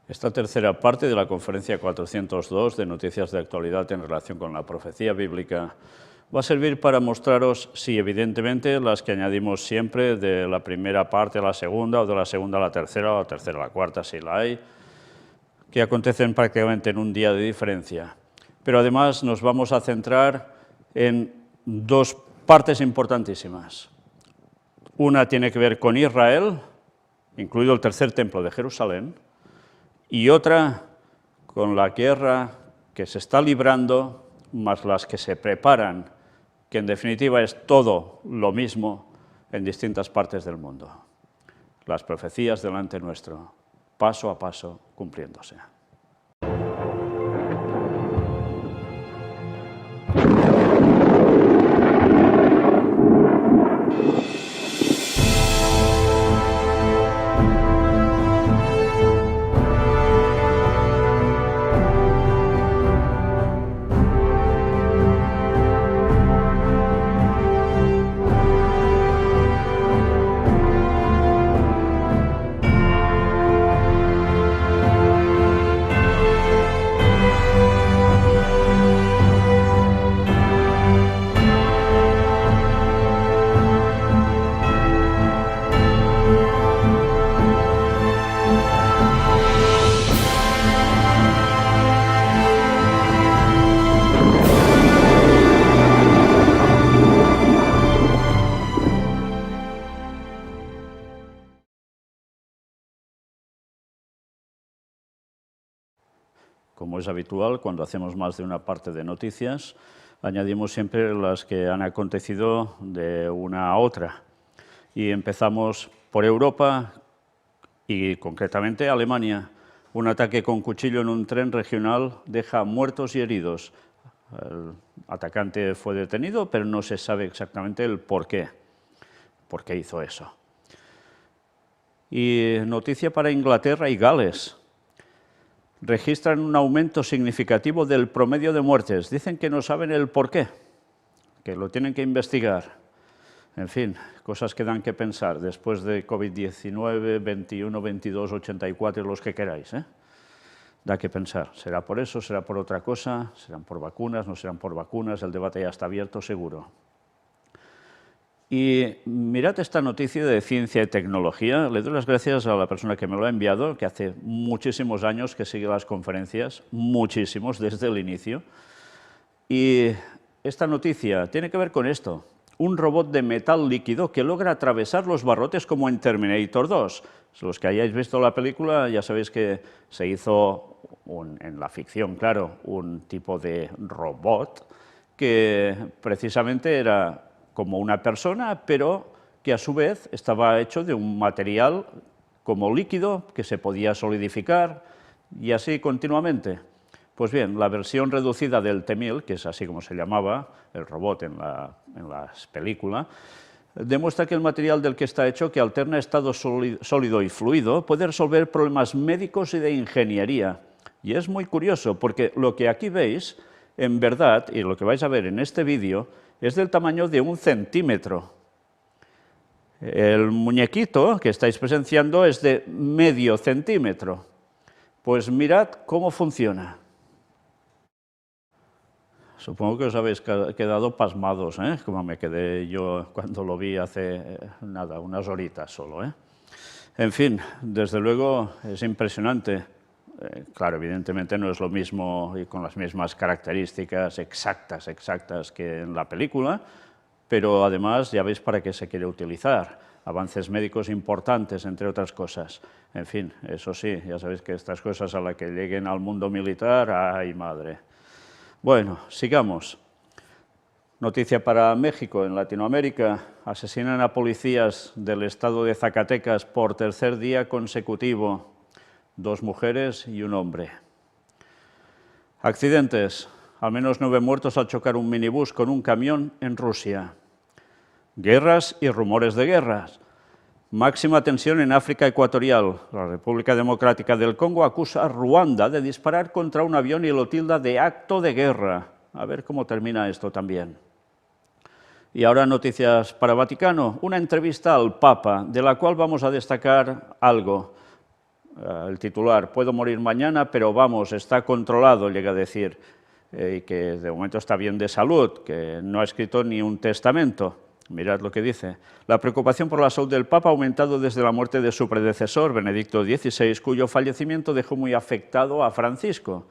Esta tercera parte de la conferencia 402 de Noticias de Actualidad en relación con la profecía bíblica va a servir para mostraros si, evidentemente, las que añadimos siempre de la primera parte a la segunda, o de la segunda a la tercera, o de la tercera a la cuarta, si la hay, que acontecen prácticamente en un día de diferencia. Pero además nos vamos a centrar en dos partes importantísimas. Una tiene que ver con Israel, incluido el tercer templo de Jerusalén, y otra con la guerra que se está librando, más las que se preparan, que en definitiva es todo lo mismo en distintas partes del mundo. Las profecías delante nuestro, paso a paso, cumpliéndose. Como es habitual, cuando hacemos más de una parte de noticias, añadimos siempre las que han acontecido de una a otra. Y empezamos por Europa y concretamente Alemania. Un ataque con cuchillo en un tren regional deja muertos y heridos. El atacante fue detenido, pero no se sabe exactamente el por qué hizo eso. Y noticia para Inglaterra y Gales. Registran un aumento significativo del promedio de muertes. Dicen que no saben el por qué, que lo tienen que investigar. En fin, cosas que dan que pensar después de COVID-19, 21, 22, 84, los que queráis. Da que pensar. ¿Será por eso? ¿Será por otra cosa? ¿Serán por vacunas? ¿No serán por vacunas? El debate ya está abierto, seguro. Y mirad esta noticia de ciencia y tecnología. Le doy las gracias a la persona que me lo ha enviado, que hace muchísimos años que sigue las conferencias, muchísimos, desde el inicio. Y esta noticia tiene que ver con esto. Un robot de metal líquido que logra atravesar los barrotes como en Terminator 2. Los que hayáis visto la película ya sabéis que se hizo, en la ficción, claro, un tipo de robot que precisamente era como una persona, pero que a su vez estaba hecho de un material como líquido que se podía solidificar y así continuamente. Pues bien, la versión reducida del T-1000, que es así como se llamaba el robot en las películas, demuestra que el material del que está hecho, que alterna estado sólido y fluido, puede resolver problemas médicos y de ingeniería. Y es muy curioso, porque lo que aquí veis, en verdad, y lo que vais a ver en este vídeo, es del tamaño de 1 centímetro. El muñequito que estáis presenciando es de medio centímetro. Pues mirad cómo funciona. Supongo que os habéis quedado pasmados, como me quedé yo cuando lo vi hace nada, unas horitas solo. En fin, desde luego es impresionante. Claro, evidentemente no es lo mismo y con las mismas características exactas que en la película, pero además ya veis para qué se quiere utilizar. Avances médicos importantes, entre otras cosas. En fin, eso sí, ya sabéis que estas cosas a las que lleguen al mundo militar, ¡ay madre! Bueno, sigamos. Noticia para México. En Latinoamérica asesinan a policías del estado de Zacatecas por tercer día consecutivo. 2 mujeres y un hombre. Accidentes. Al menos 9 muertos al chocar un minibús con un camión en Rusia. Guerras y rumores de guerras. Máxima tensión en África Ecuatorial. La República Democrática del Congo acusa a Ruanda de disparar contra un avión y lo tilda de acto de guerra. A ver cómo termina esto también. Y ahora noticias para Vaticano. Una entrevista al Papa, de la cual vamos a destacar algo. el titular, puedo morir mañana, pero vamos, está controlado, llega a decir, y que de momento está bien de salud, que no ha escrito ni un testamento. Mirad lo que dice. La preocupación por la salud del Papa ha aumentado desde la muerte de su predecesor, Benedicto XVI, cuyo fallecimiento dejó muy afectado a Francisco.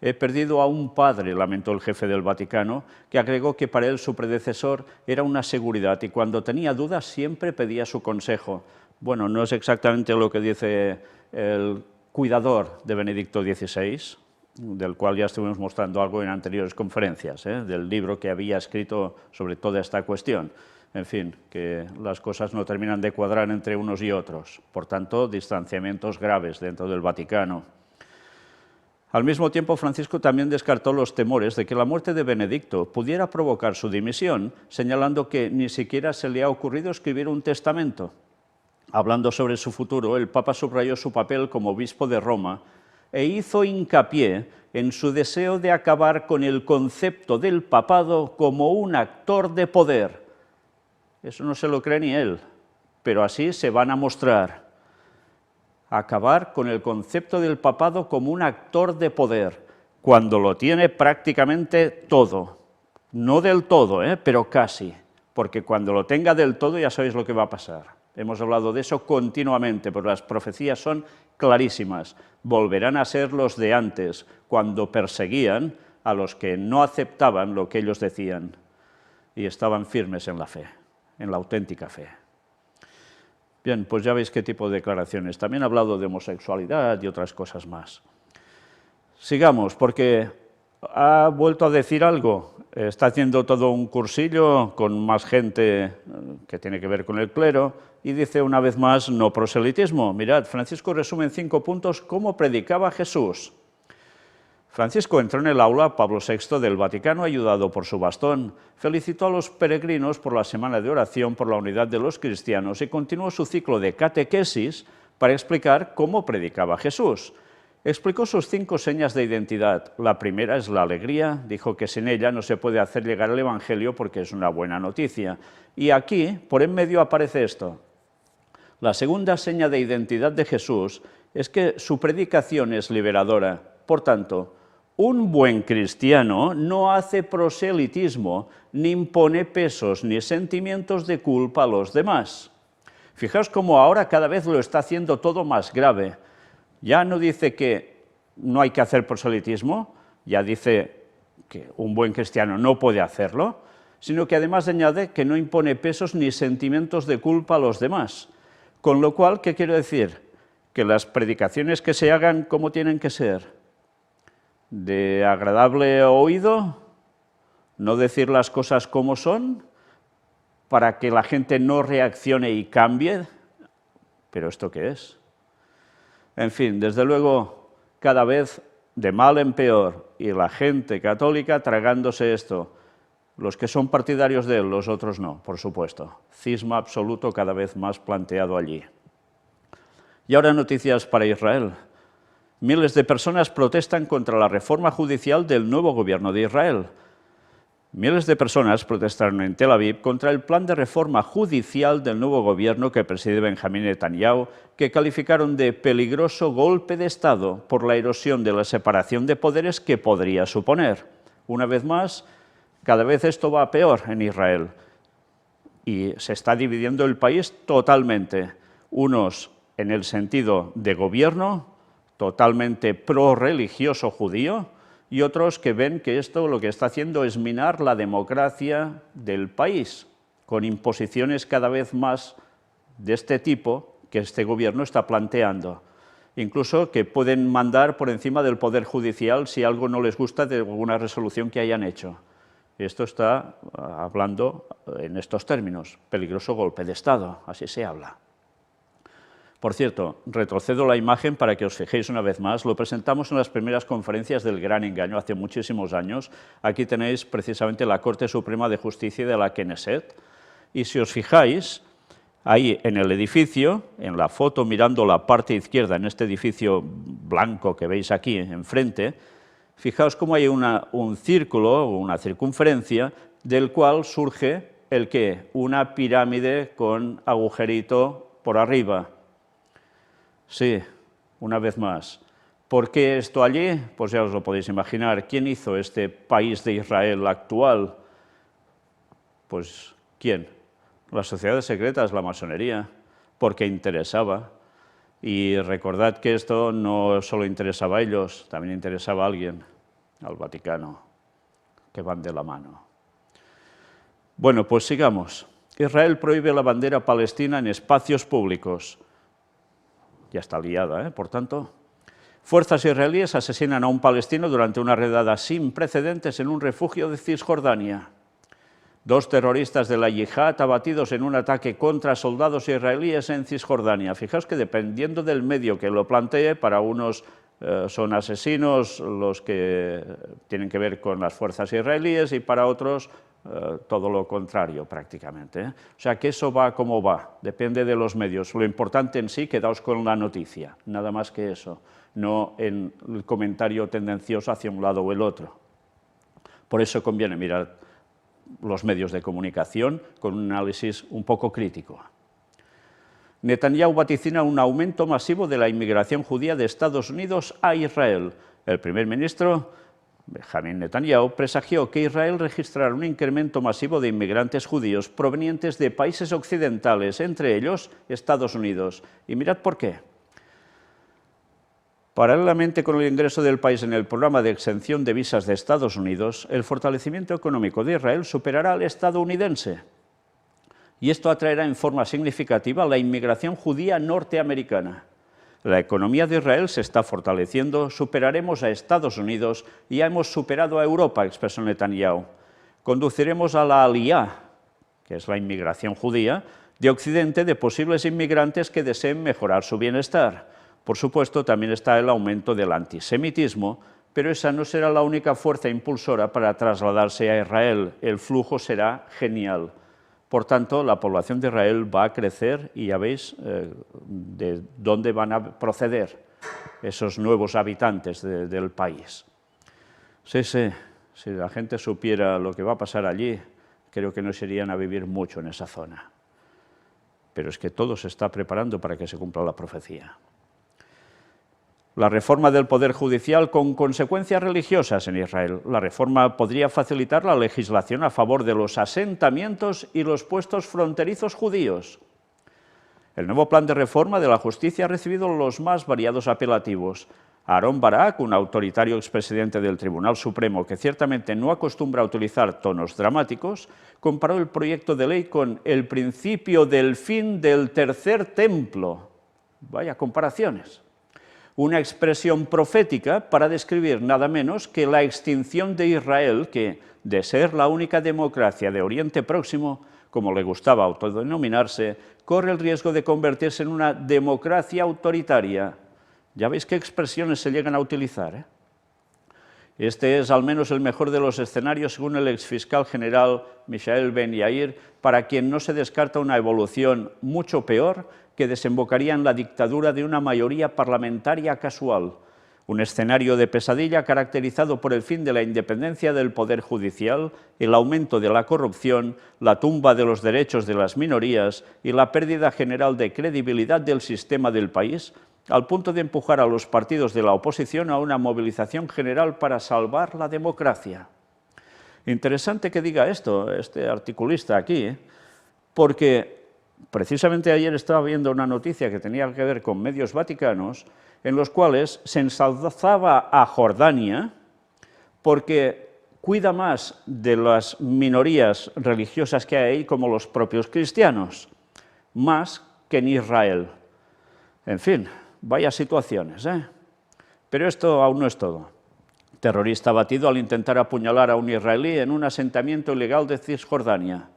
He perdido a un padre, lamentó el jefe del Vaticano, que agregó que para él su predecesor era una seguridad y cuando tenía dudas siempre pedía su consejo. Bueno, no es exactamente lo que dice el cuidador de Benedicto XVI, del cual ya estuvimos mostrando algo en anteriores conferencias, del libro que había escrito sobre toda esta cuestión. En fin, que las cosas no terminan de cuadrar entre unos y otros. Por tanto, distanciamientos graves dentro del Vaticano. Al mismo tiempo, Francisco también descartó los temores de que la muerte de Benedicto pudiera provocar su dimisión, señalando que ni siquiera se le ha ocurrido escribir un testamento. Hablando sobre su futuro, el Papa subrayó su papel como obispo de Roma e hizo hincapié en su deseo de acabar con el concepto del papado como un actor de poder. Eso no se lo cree ni él, pero así se van a mostrar. Acabar con el concepto del papado como un actor de poder, cuando lo tiene prácticamente todo. No del todo, pero casi, porque cuando lo tenga del todo ya sabéis lo que va a pasar. Hemos hablado de eso continuamente, pero las profecías son clarísimas. Volverán a ser los de antes, cuando perseguían a los que no aceptaban lo que ellos decían y estaban firmes en la fe, en la auténtica fe. Bien, pues ya veis qué tipo de declaraciones. También ha hablado de homosexualidad y otras cosas más. Sigamos, porque ha vuelto a decir algo. Está haciendo todo un cursillo con más gente que tiene que ver con el clero y dice una vez más no proselitismo. Mirad, Francisco resume en 5 puntos cómo predicaba Jesús. Francisco entró en el aula Pablo VI del Vaticano ayudado por su bastón, felicitó a los peregrinos por la semana de oración por la unidad de los cristianos y continuó su ciclo de catequesis para explicar cómo predicaba Jesús. Explicó sus 5 señas de identidad. La primera es la alegría, dijo que sin ella no se puede hacer llegar el Evangelio porque es una buena noticia. Y aquí, por en medio, aparece esto. La segunda seña de identidad de Jesús es que su predicación es liberadora. Por tanto, un buen cristiano no hace proselitismo, ni impone pesos ni sentimientos de culpa a los demás. Fijaos cómo ahora cada vez lo está haciendo todo más grave. Ya no dice que no hay que hacer proselitismo, ya dice que un buen cristiano no puede hacerlo, sino que además añade que no impone pesos ni sentimientos de culpa a los demás. Con lo cual, ¿qué quiero decir? Que las predicaciones que se hagan, ¿cómo tienen que ser? ¿De agradable oído? ¿No decir las cosas como son? ¿Para que la gente no reaccione y cambie? ¿Pero esto qué es? En fin, desde luego, cada vez de mal en peor, y la gente católica tragándose esto. Los que son partidarios de él, los otros no, por supuesto. Cisma absoluto cada vez más planteado allí. Y ahora noticias para Israel. Miles de personas protestan contra la reforma judicial del nuevo gobierno de Israel. Miles de personas protestaron en Tel Aviv contra el plan de reforma judicial del nuevo gobierno que preside Benjamín Netanyahu, que calificaron de peligroso golpe de Estado por la erosión de la separación de poderes que podría suponer. Una vez más, cada vez esto va peor en Israel y se está dividiendo el país totalmente. Unos en el sentido de gobierno, totalmente pro-religioso judío, y otros que ven que esto lo que está haciendo es minar la democracia del país, con imposiciones cada vez más de este tipo que este gobierno está planteando. Incluso que pueden mandar por encima del Poder Judicial si algo no les gusta de alguna resolución que hayan hecho. Esto está hablando en estos términos, peligroso golpe de Estado, así se habla. Por cierto, retrocedo la imagen para que os fijéis una vez más, lo presentamos en las primeras conferencias del Gran Engaño hace muchísimos años. Aquí tenéis precisamente la Corte Suprema de Justicia de la Knesset, y si os fijáis, ahí en el edificio, en la foto mirando la parte izquierda, en este edificio blanco que veis aquí enfrente, fijaos cómo hay un círculo, una circunferencia, del cual surge el ¿qué? Una pirámide con agujerito por arriba. Sí, una vez más. ¿Por qué esto allí? Pues ya os lo podéis imaginar. ¿Quién hizo este país de Israel actual? Pues, ¿quién? Las sociedades secretas, la masonería, porque interesaba. Y recordad que esto no solo interesaba a ellos, también interesaba a alguien, al Vaticano, que van de la mano. Bueno, pues sigamos. Israel prohíbe la bandera palestina en espacios públicos. Ya está liada, ¿eh? Por tanto, fuerzas israelíes asesinan a un palestino durante una redada sin precedentes en un refugio de Cisjordania. 2 terroristas de la yihad abatidos en un ataque contra soldados israelíes en Cisjordania. Fijaos que dependiendo del medio que lo plantee, para unos son asesinos los que tienen que ver con las fuerzas israelíes y para otros todo lo contrario prácticamente. O sea que eso va como va, depende de los medios. Lo importante en sí, quedaos con la noticia, nada más que eso, no en el comentario tendencioso hacia un lado o el otro. Por eso conviene mirar los medios de comunicación con un análisis un poco crítico. Netanyahu vaticina un aumento masivo de la inmigración judía de Estados Unidos a Israel. El primer ministro, Benjamin Netanyahu, presagió que Israel registrará un incremento masivo de inmigrantes judíos provenientes de países occidentales, entre ellos Estados Unidos. Y mirad por qué. Paralelamente con el ingreso del país en el programa de exención de visas de Estados Unidos, el fortalecimiento económico de Israel superará al estadounidense. Y esto atraerá en forma significativa la inmigración judía norteamericana. La economía de Israel se está fortaleciendo, superaremos a Estados Unidos y ya hemos superado a Europa, expresó Netanyahu. Conduciremos a la aliyá, que es la inmigración judía, de Occidente de posibles inmigrantes que deseen mejorar su bienestar. Por supuesto, también está el aumento del antisemitismo, pero esa no será la única fuerza impulsora para trasladarse a Israel. El flujo será genial. Por tanto, la población de Israel va a crecer y ya veis de dónde van a proceder esos nuevos habitantes del país. Sí, si la gente supiera lo que va a pasar allí, creo que no se irían a vivir mucho en esa zona. Pero es que todo se está preparando para que se cumpla la profecía. La reforma del Poder Judicial con consecuencias religiosas en Israel. La reforma podría facilitar la legislación a favor de los asentamientos y los puestos fronterizos judíos. El nuevo plan de reforma de la justicia ha recibido los más variados apelativos. Aharon Barak, un autoritario expresidente del Tribunal Supremo que ciertamente no acostumbra a utilizar tonos dramáticos, comparó el proyecto de ley con el principio del fin del tercer templo. Vaya comparaciones. Una expresión profética para describir nada menos que la extinción de Israel, que, de ser la única democracia de Oriente Próximo, como le gustaba autodenominarse, corre el riesgo de convertirse en una democracia autoritaria. Ya veis qué expresiones se llegan a utilizar, ¿eh? Este es al menos el mejor de los escenarios, según el exfiscal general Mishael Ben Yair, para quien no se descarta una evolución mucho peor que desembocaría en la dictadura de una mayoría parlamentaria casual. Un escenario de pesadilla caracterizado por el fin de la independencia del Poder Judicial, el aumento de la corrupción, la tumba de los derechos de las minorías y la pérdida general de credibilidad del sistema del país, al punto de empujar a los partidos de la oposición a una movilización general para salvar la democracia. Interesante que diga esto, este articulista aquí, porque precisamente ayer estaba viendo una noticia que tenía que ver con medios vaticanos, en los cuales se ensalzaba a Jordania porque cuida más de las minorías religiosas que hay ahí, como los propios cristianos, más que en Israel. En fin, vaya situaciones, ¿eh? Pero esto aún no es todo. Terrorista abatido al intentar apuñalar a un israelí en un asentamiento ilegal de Cisjordania.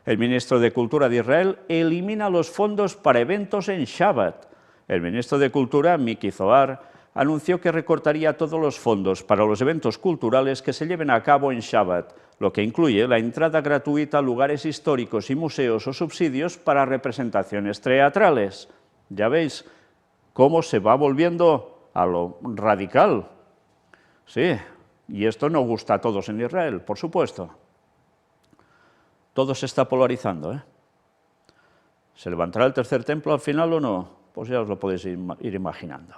El ministro de Cultura de Israel elimina los fondos para eventos en Shabbat. El ministro de Cultura, Miki Zohar, anunció que recortaría todos los fondos para los eventos culturales que se lleven a cabo en Shabbat, lo que incluye la entrada gratuita a lugares históricos y museos o subsidios para representaciones teatrales. Ya veis cómo se va volviendo a lo radical. Sí, y esto no gusta a todos en Israel, por supuesto. Todo se está polarizando, ¿eh? ¿Se levantará el tercer templo al final o no? Pues pues ya os lo podéis ir imaginando.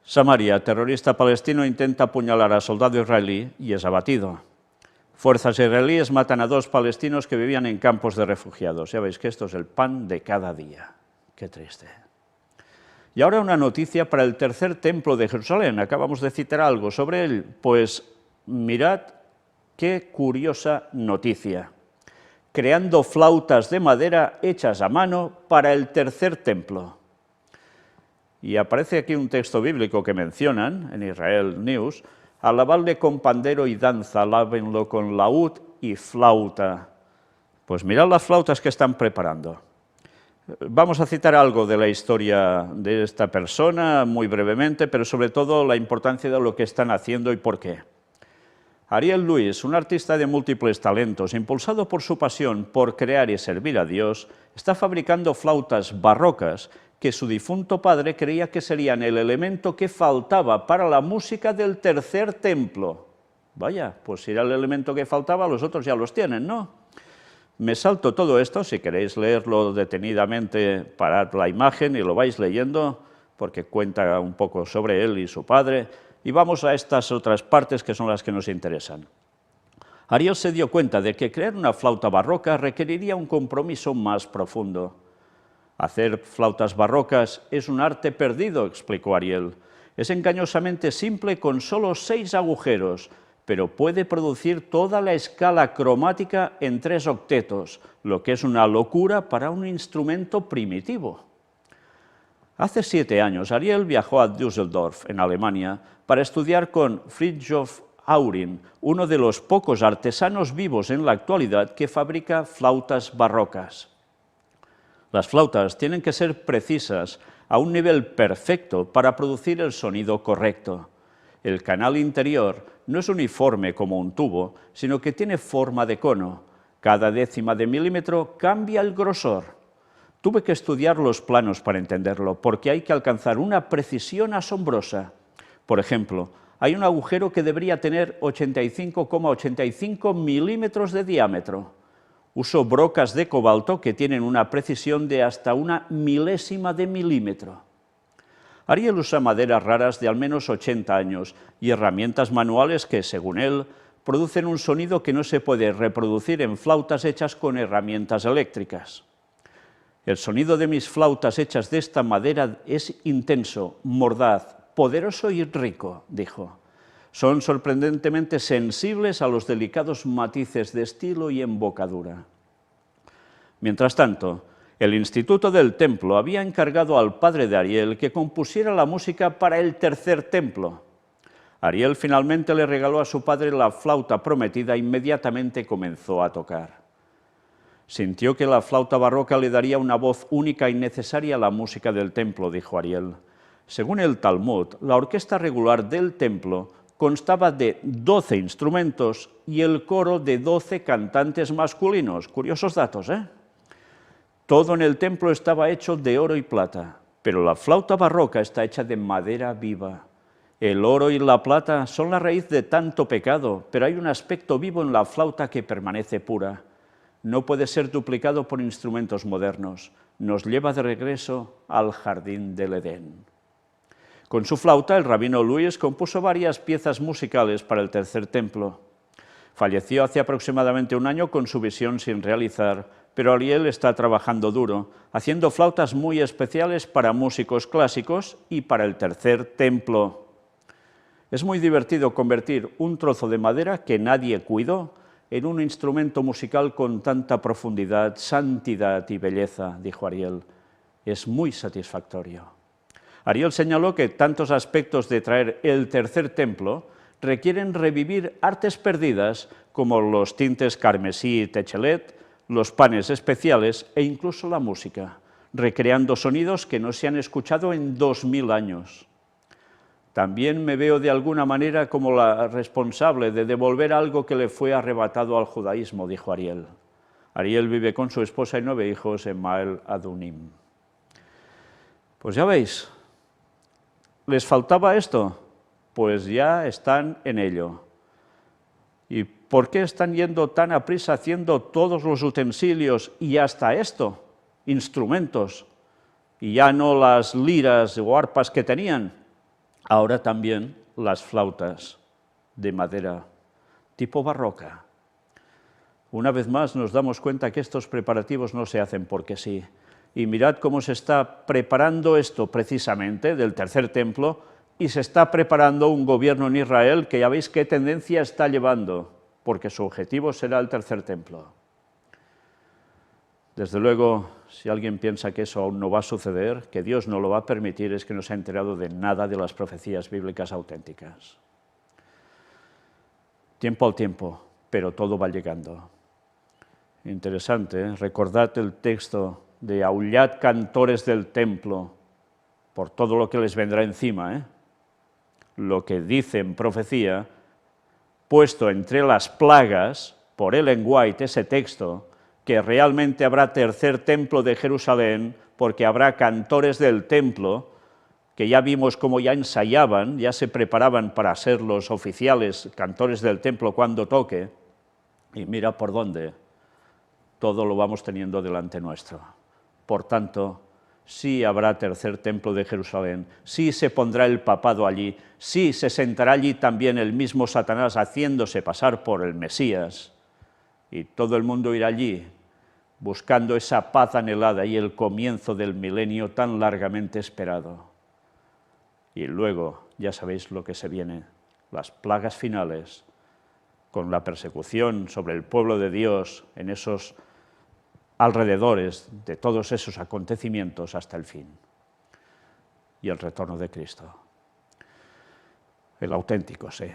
Samaria, terrorista palestino intenta apuñalar a soldado israelí y es abatido. Fuerzas israelíes matan a 2 palestinos que vivían en campos de refugiados. Ya veis que esto es el pan de cada día. Qué triste. Y ahora una noticia para el tercer templo de Jerusalén. Acabamos de citar algo sobre él. Pues mirad qué curiosa noticia. Creando flautas de madera hechas a mano para el tercer templo. Y aparece aquí un texto bíblico que mencionan en Israel News: alabadle con pandero y danza, alábenlo con laúd y flauta. Pues mirad las flautas que están preparando. Vamos a citar algo de la historia de esta persona, muy brevemente, pero sobre todo la importancia de lo que están haciendo y por qué. Ariel Luis, un artista de múltiples talentos, impulsado por su pasión por crear y servir a Dios, está fabricando flautas barrocas que su difunto padre creía que serían el elemento que faltaba para la música del tercer templo. Vaya, pues si era el elemento que faltaba, los otros ya los tienen, ¿no? Me salto todo esto, si queréis leerlo detenidamente, parad la imagen y lo vais leyendo, porque cuenta un poco sobre él y su padre, y vamos a estas otras partes que son las que nos interesan. Ariel se dio cuenta de que crear una flauta barroca requeriría un compromiso más profundo. Hacer flautas barrocas es un arte perdido, explicó Ariel. Es engañosamente simple con solo 6 agujeros, pero puede producir toda la escala cromática en 3 octetos, lo que es una locura para un instrumento primitivo. Hace 7 años, Ariel viajó a Düsseldorf, en Alemania, para estudiar con Fridtjof Aurin, uno de los pocos artesanos vivos en la actualidad que fabrica flautas barrocas. Las flautas tienen que ser precisas a un nivel perfecto para producir el sonido correcto. El canal interior no es uniforme como un tubo, sino que tiene forma de cono. Cada décima de milímetro cambia el grosor. Tuve que estudiar los planos para entenderlo, porque hay que alcanzar una precisión asombrosa. Por ejemplo, hay un agujero que debería tener 85,85 milímetros de diámetro. Uso brocas de cobalto que tienen una precisión de hasta 1 milésima de milímetro. Ariel usa maderas raras de al menos 80 años y herramientas manuales que, según él, producen un sonido que no se puede reproducir en flautas hechas con herramientas eléctricas. El sonido de mis flautas hechas de esta madera es intenso, mordaz, poderoso y rico, dijo. Son sorprendentemente sensibles a los delicados matices de estilo y embocadura. Mientras tanto, el Instituto del Templo había encargado al padre de Ariel que compusiera la música para el tercer templo. Ariel finalmente le regaló a su padre la flauta prometida e inmediatamente comenzó a tocar. Sintió que la flauta barroca le daría una voz única y necesaria a la música del templo, dijo Ariel. Según el Talmud, la orquesta regular del templo constaba de 12 instrumentos y el coro de 12 cantantes masculinos. Curiosos datos, ¿eh? Todo en el templo estaba hecho de oro y plata, pero la flauta barroca está hecha de madera viva. El oro y la plata son la raíz de tanto pecado, pero hay un aspecto vivo en la flauta que permanece pura. No puede ser duplicado por instrumentos modernos. Nos lleva de regreso al jardín del Edén. Con su flauta, el rabino Luis compuso varias piezas musicales para el tercer templo. Falleció hace aproximadamente 1 año con su visión sin realizar, pero Ariel está trabajando duro, haciendo flautas muy especiales para músicos clásicos y para el tercer templo. Es muy divertido convertir un trozo de madera que nadie cuidó en un instrumento musical con tanta profundidad, santidad y belleza, dijo Ariel. Es muy satisfactorio. Ariel señaló que tantos aspectos de traer el tercer templo requieren revivir artes perdidas como los tintes carmesí y techelet, los panes especiales e incluso la música, recreando sonidos que no se han escuchado en 2000 años. También me veo de alguna manera como la responsable de devolver algo que le fue arrebatado al judaísmo, dijo Ariel. Ariel vive con su esposa y 9 hijos en Mael Adunim. Pues ya veis, ¿les faltaba esto? Pues ya están en ello. ¿Y por qué están yendo tan a prisa haciendo todos los utensilios y hasta esto, instrumentos? y ya no las liras o arpas que tenían, ahora también las flautas de madera, tipo barroca. Una vez más nos damos cuenta que estos preparativos no se hacen porque sí. Y mirad cómo se está preparando esto precisamente del tercer templo, y se está preparando un gobierno en Israel que ya veis qué tendencia está llevando, porque su objetivo será el tercer templo. Desde luego, si alguien piensa que eso aún no va a suceder, que Dios no lo va a permitir, es que no se ha enterado de nada de las profecías bíblicas auténticas. Tiempo al tiempo, pero todo va llegando. Interesante, ¿eh? Recordad el texto de aullad cantores del templo por todo lo que les vendrá encima, ¿eh? Lo que dice en profecía, puesto entre las plagas, por Ellen White, ese texto, que realmente habrá tercer templo de Jerusalén, porque habrá cantores del templo, que ya vimos cómo ya ensayaban, ya se preparaban para ser los oficiales cantores del templo cuando toque, y mira por dónde. Todo lo vamos teniendo delante nuestro. Por tanto, sí habrá tercer templo de Jerusalén, sí se pondrá el papado allí, sí se sentará allí también el mismo Satanás haciéndose pasar por el Mesías, y todo el mundo irá allí buscando esa paz anhelada y el comienzo del milenio tan largamente esperado. Y luego, ya sabéis lo que se viene, las plagas finales, con la persecución sobre el pueblo de Dios en esos alrededores de todos esos acontecimientos hasta el fin. Y el retorno de Cristo. El auténtico, sí.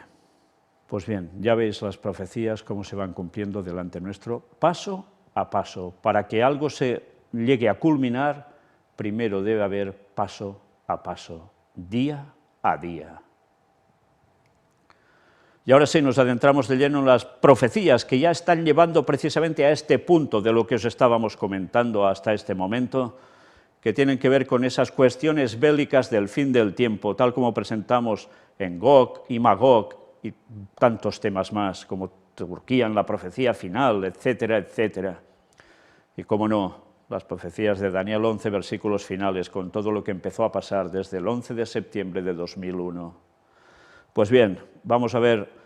Pues bien, ya veis las profecías cómo se van cumpliendo delante nuestro, paso a paso. Para que algo se llegue a culminar, primero debe haber paso a paso, día a día. Y ahora sí, nos adentramos de lleno en las profecías que ya están llevando precisamente a este punto de lo que os estábamos comentando hasta este momento, que tienen que ver con esas cuestiones bélicas del fin del tiempo, tal como presentamos en Gog y Magog y tantos temas más, como Turquía en la profecía final, etcétera, etcétera. Y cómo no, las profecías de Daniel 11, versículos finales, con todo lo que empezó a pasar desde el 11 de septiembre de 2001. Pues bien, vamos a ver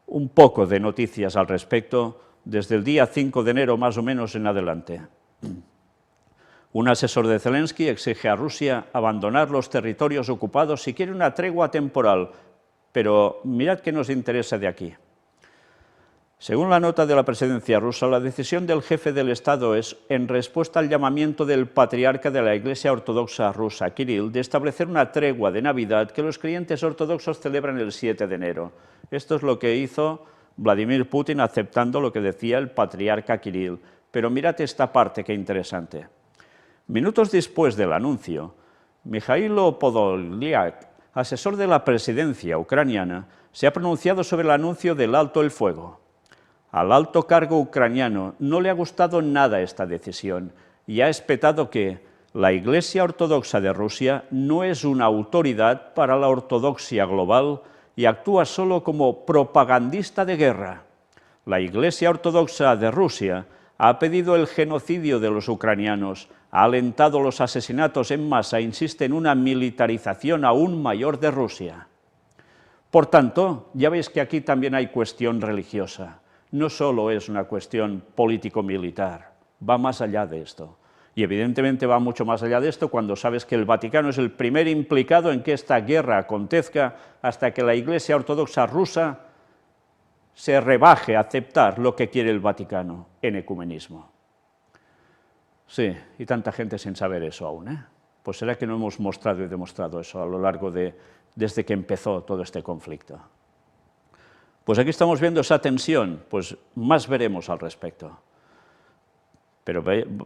un poco de noticias al respecto desde el día 5 de enero más o menos en adelante. Un asesor de Zelensky exige a Rusia abandonar los territorios ocupados si quiere una tregua temporal, pero mirad qué nos interesa de aquí. Según la nota de la presidencia rusa, la decisión del jefe del Estado es, en respuesta al llamamiento del patriarca de la Iglesia Ortodoxa rusa, Kirill, de establecer una tregua de Navidad que los creyentes ortodoxos celebran el 7 de enero. Esto es lo que hizo Vladimir Putin aceptando lo que decía el patriarca Kirill. Pero mirad esta parte que interesante. Minutos después del anuncio, Mikhailo Podolyak, asesor de la presidencia ucraniana, se ha pronunciado sobre el anuncio del alto el fuego. Al alto cargo ucraniano no le ha gustado nada esta decisión y ha espetado que la Iglesia Ortodoxa de Rusia no es una autoridad para la ortodoxia global y actúa solo como propagandista de guerra. La Iglesia Ortodoxa de Rusia ha pedido el genocidio de los ucranianos, ha alentado los asesinatos en masa e insiste en una militarización aún mayor de Rusia. Por tanto, ya veis que aquí también hay cuestión religiosa. No solo es una cuestión político-militar, va más allá de esto. Y evidentemente va mucho más allá de esto cuando sabes que el Vaticano es el primer implicado en que esta guerra acontezca hasta que la Iglesia Ortodoxa rusa se rebaje a aceptar lo que quiere el Vaticano en ecumenismo. Sí, y tanta gente sin saber eso aún, ¿eh? Pues será que no hemos mostrado y demostrado eso a lo largo desde que empezó todo este conflicto. Pues aquí estamos viendo esa tensión, pues más veremos al respecto. Pero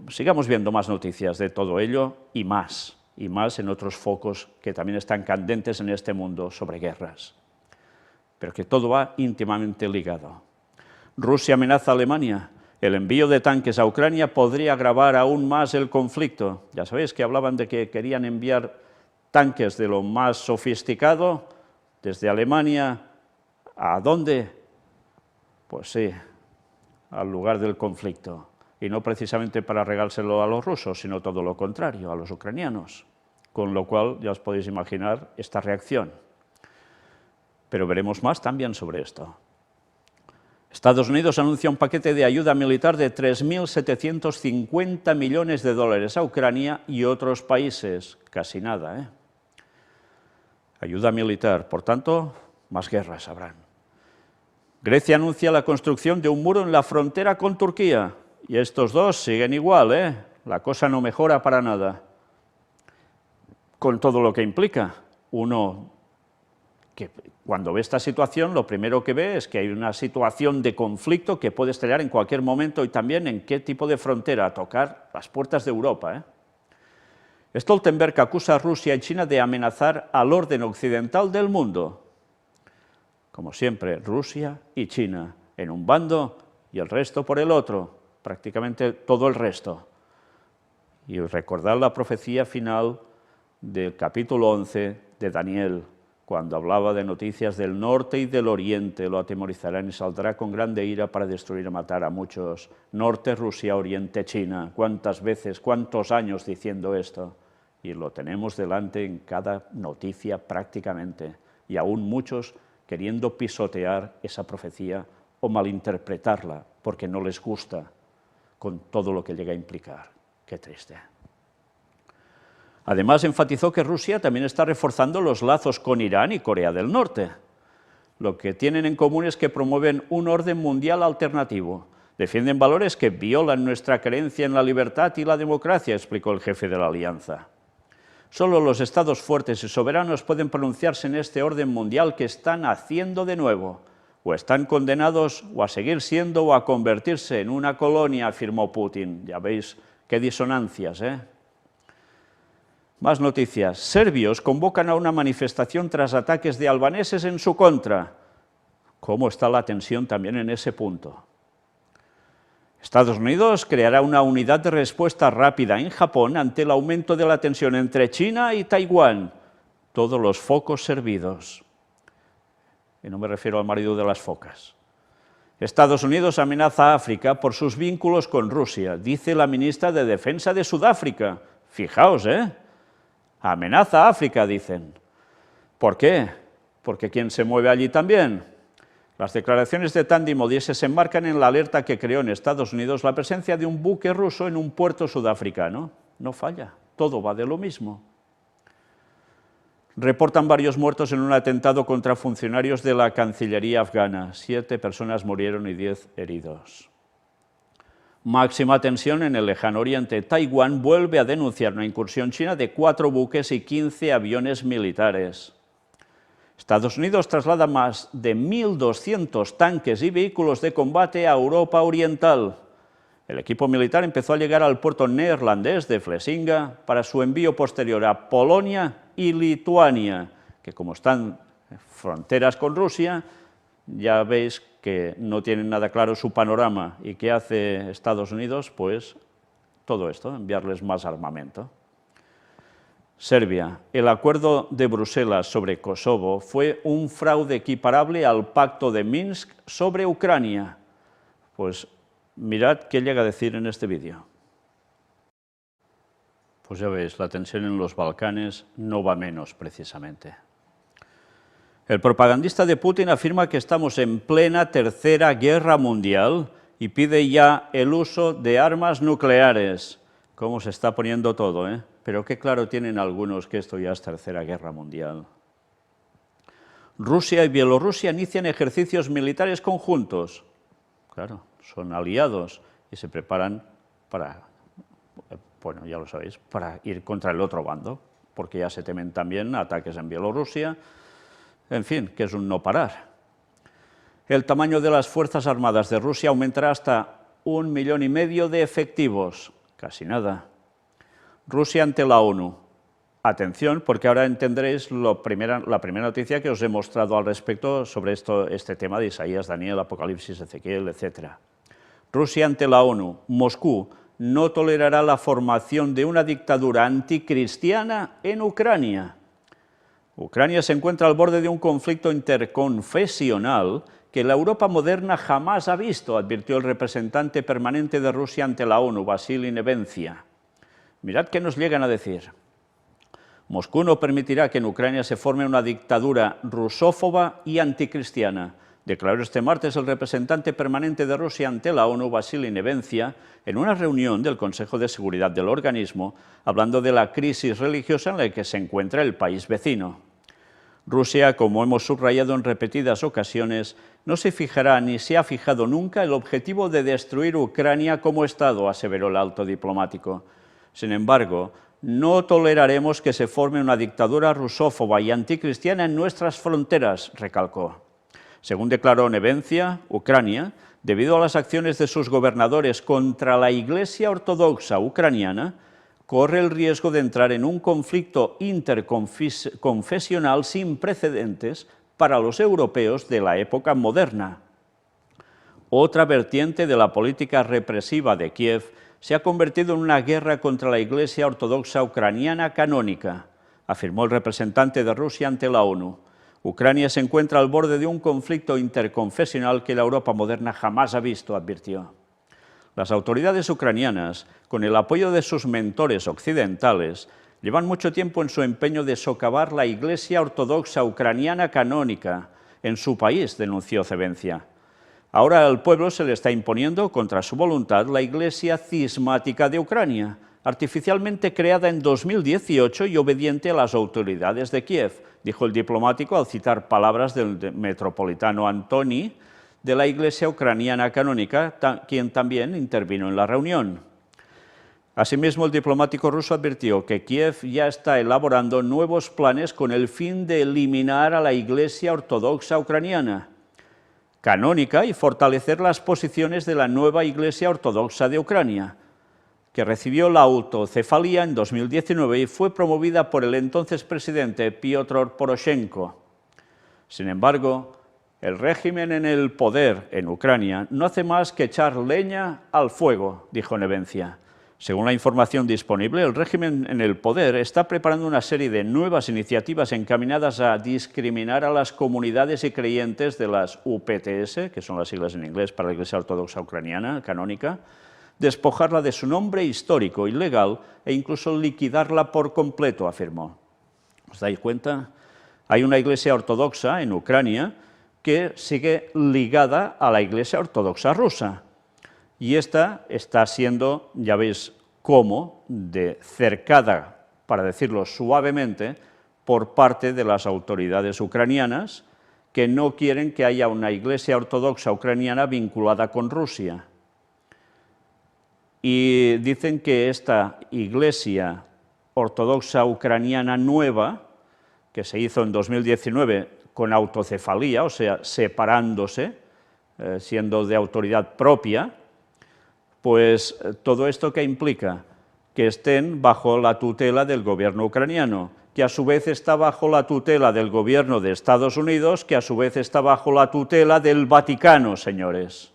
sigamos viendo más noticias de todo ello y más en otros focos que también están candentes en este mundo sobre guerras. Pero que todo va íntimamente ligado. Rusia amenaza a Alemania. El envío de tanques a Ucrania podría agravar aún más el conflicto. Ya sabéis que hablaban de que querían enviar tanques de lo más sofisticado desde Alemania. ¿A dónde? Pues sí, al lugar del conflicto. y no precisamente para regárselo a los rusos, sino todo lo contrario, a los ucranianos, con lo cual ya os podéis imaginar esta reacción. Pero veremos más también sobre esto. Estados Unidos anuncia un paquete de ayuda militar de 3.750 millones de dólares a Ucrania y otros países. Casi nada, ¿eh? Ayuda militar, por tanto, más guerras habrán. Grecia anuncia la construcción de un muro en la frontera con Turquía. Y estos dos siguen igual, ¿eh? La cosa no mejora para nada. Con todo lo que implica. Uno que cuando ve esta situación, lo primero que ve es que hay una situación de conflicto que puede estallar en cualquier momento y también en qué tipo de frontera, tocar las puertas de Europa, ¿eh? Stoltenberg acusa a Rusia y China de amenazar al orden occidental del mundo. Como siempre, Rusia y China en un bando y el resto por el otro, prácticamente todo el resto. Y recordad la profecía final del capítulo 11 de Daniel, cuando hablaba de noticias del norte y del oriente, lo atemorizarán y saldrá con grande ira para destruir y matar a muchos. Norte, Rusia, oriente, China. ¿Cuántas veces, cuántos años diciendo esto? Y lo tenemos delante en cada noticia prácticamente, y aún muchos queriendo pisotear esa profecía o malinterpretarla, porque no les gusta, con todo lo que llega a implicar. Qué triste. Además, enfatizó que Rusia también está reforzando los lazos con Irán y Corea del Norte. Lo que tienen en común es que promueven un orden mundial alternativo. Defienden valores que violan nuestra creencia en la libertad y la democracia, explicó el jefe de la alianza. Solo los estados fuertes y soberanos pueden pronunciarse en este orden mundial que están haciendo de nuevo. O están condenados o a seguir siendo o a convertirse en una colonia, afirmó Putin. Ya veis qué disonancias, ¿eh? Más noticias. Serbios convocan a una manifestación tras ataques de albaneses en su contra. ¿Cómo está la tensión también en ese punto? Estados Unidos creará una unidad de respuesta rápida en Japón ante el aumento de la tensión entre China y Taiwán. Todos los focos servidos. Y no me refiero al marido de las focas. Estados Unidos amenaza a África por sus vínculos con Rusia, dice la ministra de Defensa de Sudáfrica. Fijaos, ¿eh? Amenaza a África, dicen. ¿Por qué? Porque ¿quién se mueve allí también? Las declaraciones de Thandi Modise se enmarcan en la alerta que creó en Estados Unidos la presencia de un buque ruso en un puerto sudafricano. No falla, todo va de lo mismo. Reportan varios muertos en un atentado contra funcionarios de la Cancillería afgana. 7 personas murieron y 10 heridos. Máxima tensión en el lejano oriente. Taiwán vuelve a denunciar una incursión china de 4 buques y 15 aviones militares. Estados Unidos traslada más de 1.200 tanques y vehículos de combate a Europa Oriental. El equipo militar empezó a llegar al puerto neerlandés de Vlissingen para su envío posterior a Polonia y Lituania, que como están en fronteras con Rusia, ya veis que no tienen nada claro su panorama. ¿Y qué hace Estados Unidos? Pues todo esto, enviarles más armamento. Serbia. El acuerdo de Bruselas sobre Kosovo fue un fraude equiparable al pacto de Minsk sobre Ucrania. Pues mirad qué llega a decir en este vídeo. Pues ya veis, la tensión en los Balcanes no va menos, precisamente. El propagandista de Putin afirma que estamos en plena tercera guerra mundial y pide ya el uso de armas nucleares. ¿Cómo se está poniendo todo, eh? Pero qué claro tienen algunos que esto ya es tercera guerra mundial. Rusia y Bielorrusia inician ejercicios militares conjuntos. Claro, son aliados y se preparan para, bueno, ya lo sabéis, para ir contra el otro bando, porque ya se temen también ataques en Bielorrusia. En fin, que es un no parar. El tamaño de las Fuerzas Armadas de Rusia aumentará hasta 1,5 millones de efectivos. Casi nada. Rusia ante la ONU. Atención, porque ahora entenderéis la primera noticia que os he mostrado al respecto sobre este tema de Isaías, Daniel, Apocalipsis, Ezequiel, etc. Rusia ante la ONU. Moscú no tolerará la formación de una dictadura anticristiana en Ucrania. Ucrania se encuentra al borde de un conflicto interconfesional que la Europa moderna jamás ha visto, advirtió el representante permanente de Rusia ante la ONU, Vasily Nevencia. Mirad qué nos llegan a decir. Moscú no permitirá que en Ucrania se forme una dictadura rusófoba y anticristiana, declaró este martes el representante permanente de Rusia ante la ONU, Vasily Nevencia, en una reunión del Consejo de Seguridad del organismo, hablando de la crisis religiosa en la que se encuentra el país vecino. Rusia, como hemos subrayado en repetidas ocasiones, no se fijará ni se ha fijado nunca el objetivo de destruir Ucrania como Estado, aseveró el alto diplomático. Sin embargo, no toleraremos que se forme una dictadura rusófoba y anticristiana en nuestras fronteras, recalcó. Según declaró Nevencia, Ucrania, debido a las acciones de sus gobernadores contra la Iglesia Ortodoxa ucraniana, corre el riesgo de entrar en un conflicto interconfesional sin precedentes para los europeos de la época moderna. Otra vertiente de la política represiva de Kiev se ha convertido en una guerra contra la Iglesia Ortodoxa ucraniana canónica, afirmó el representante de Rusia ante la ONU. Ucrania se encuentra al borde de un conflicto interconfesional que la Europa moderna jamás ha visto, advirtió. Las autoridades ucranianas, con el apoyo de sus mentores occidentales, llevan mucho tiempo en su empeño de socavar la Iglesia Ortodoxa ucraniana canónica en su país, denunció Nevencia. Ahora al pueblo se le está imponiendo, contra su voluntad, la Iglesia cismática de Ucrania, artificialmente creada en 2018 y obediente a las autoridades de Kiev, dijo el diplomático al citar palabras del metropolitano Antoni de la Iglesia ucraniana canónica, quien también intervino en la reunión. Asimismo, el diplomático ruso advirtió que Kiev ya está elaborando nuevos planes con el fin de eliminar a la Iglesia Ortodoxa ucraniana canónica y fortalecer las posiciones de la nueva Iglesia Ortodoxa de Ucrania, que recibió la autocefalía en 2019 y fue promovida por el entonces presidente Piotr Poroshenko. Sin embargo, el régimen en el poder en Ucrania no hace más que echar leña al fuego, dijo Nevencia. Según la información disponible, el régimen en el poder está preparando una serie de nuevas iniciativas encaminadas a discriminar a las comunidades y creyentes de las UPTS, que son las siglas en inglés para la Iglesia Ortodoxa Ucraniana canónica, despojarla de su nombre histórico y legal e incluso liquidarla por completo, afirmó. ¿Os dais cuenta? Hay una iglesia ortodoxa en Ucrania que sigue ligada a la Iglesia Ortodoxa rusa. Y esta está siendo, ya veis cómo, cercada, para decirlo suavemente, por parte de las autoridades ucranianas, que no quieren que haya una Iglesia Ortodoxa ucraniana vinculada con Rusia. Y dicen que esta Iglesia Ortodoxa ucraniana nueva, que se hizo en 2019 con autocefalía, o sea, separándose, siendo de autoridad propia, pues todo esto ¿qué implica? Que estén bajo la tutela del gobierno ucraniano, que a su vez está bajo la tutela del gobierno de Estados Unidos, que a su vez está bajo la tutela del Vaticano, señores.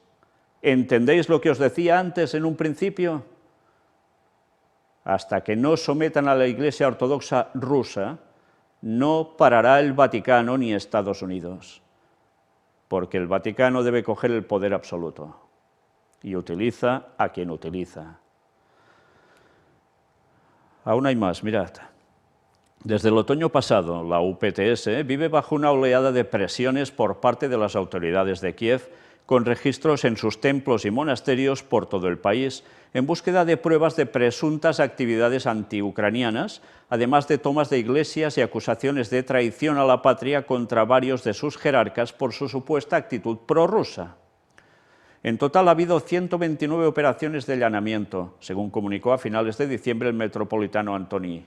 ¿Entendéis lo que os decía antes en un principio? Hasta que no sometan a la Iglesia Ortodoxa rusa, no parará el Vaticano ni Estados Unidos, porque el Vaticano debe coger el poder absoluto y utiliza a quien utiliza. Aún hay más, mirad. Desde el otoño pasado, la UPTS vive bajo una oleada de presiones por parte de las autoridades de Kiev, con registros en sus templos y monasterios por todo el país, en búsqueda de pruebas de presuntas actividades antiucranianas, además de tomas de iglesias y acusaciones de traición a la patria contra varios de sus jerarcas por su supuesta actitud prorrusa. En total ha habido 129 operaciones de allanamiento, según comunicó a finales de diciembre el metropolitano Antoni.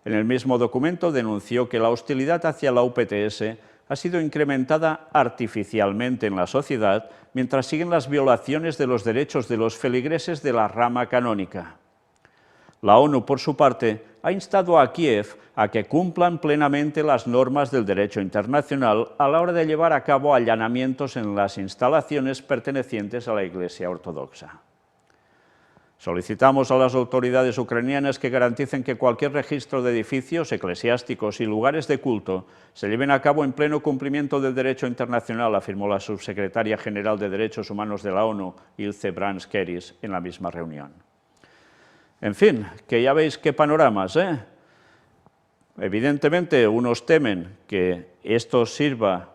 En el mismo documento denunció que la hostilidad hacia la UPTS ha sido incrementada artificialmente en la sociedad mientras siguen las violaciones de los derechos de los feligreses de la rama canónica. La ONU, por su parte, ha instado a Kiev a que cumplan plenamente las normas del derecho internacional a la hora de llevar a cabo allanamientos en las instalaciones pertenecientes a la Iglesia Ortodoxa. Solicitamos a las autoridades ucranianas que garanticen que cualquier registro de edificios eclesiásticos y lugares de culto se lleven a cabo en pleno cumplimiento del derecho internacional, afirmó la subsecretaria general de Derechos Humanos de la ONU, Ilse Brans-Keris, en la misma reunión. En fin, que ya veis qué panoramas, ¿eh? Evidentemente, unos temen que esto sirva,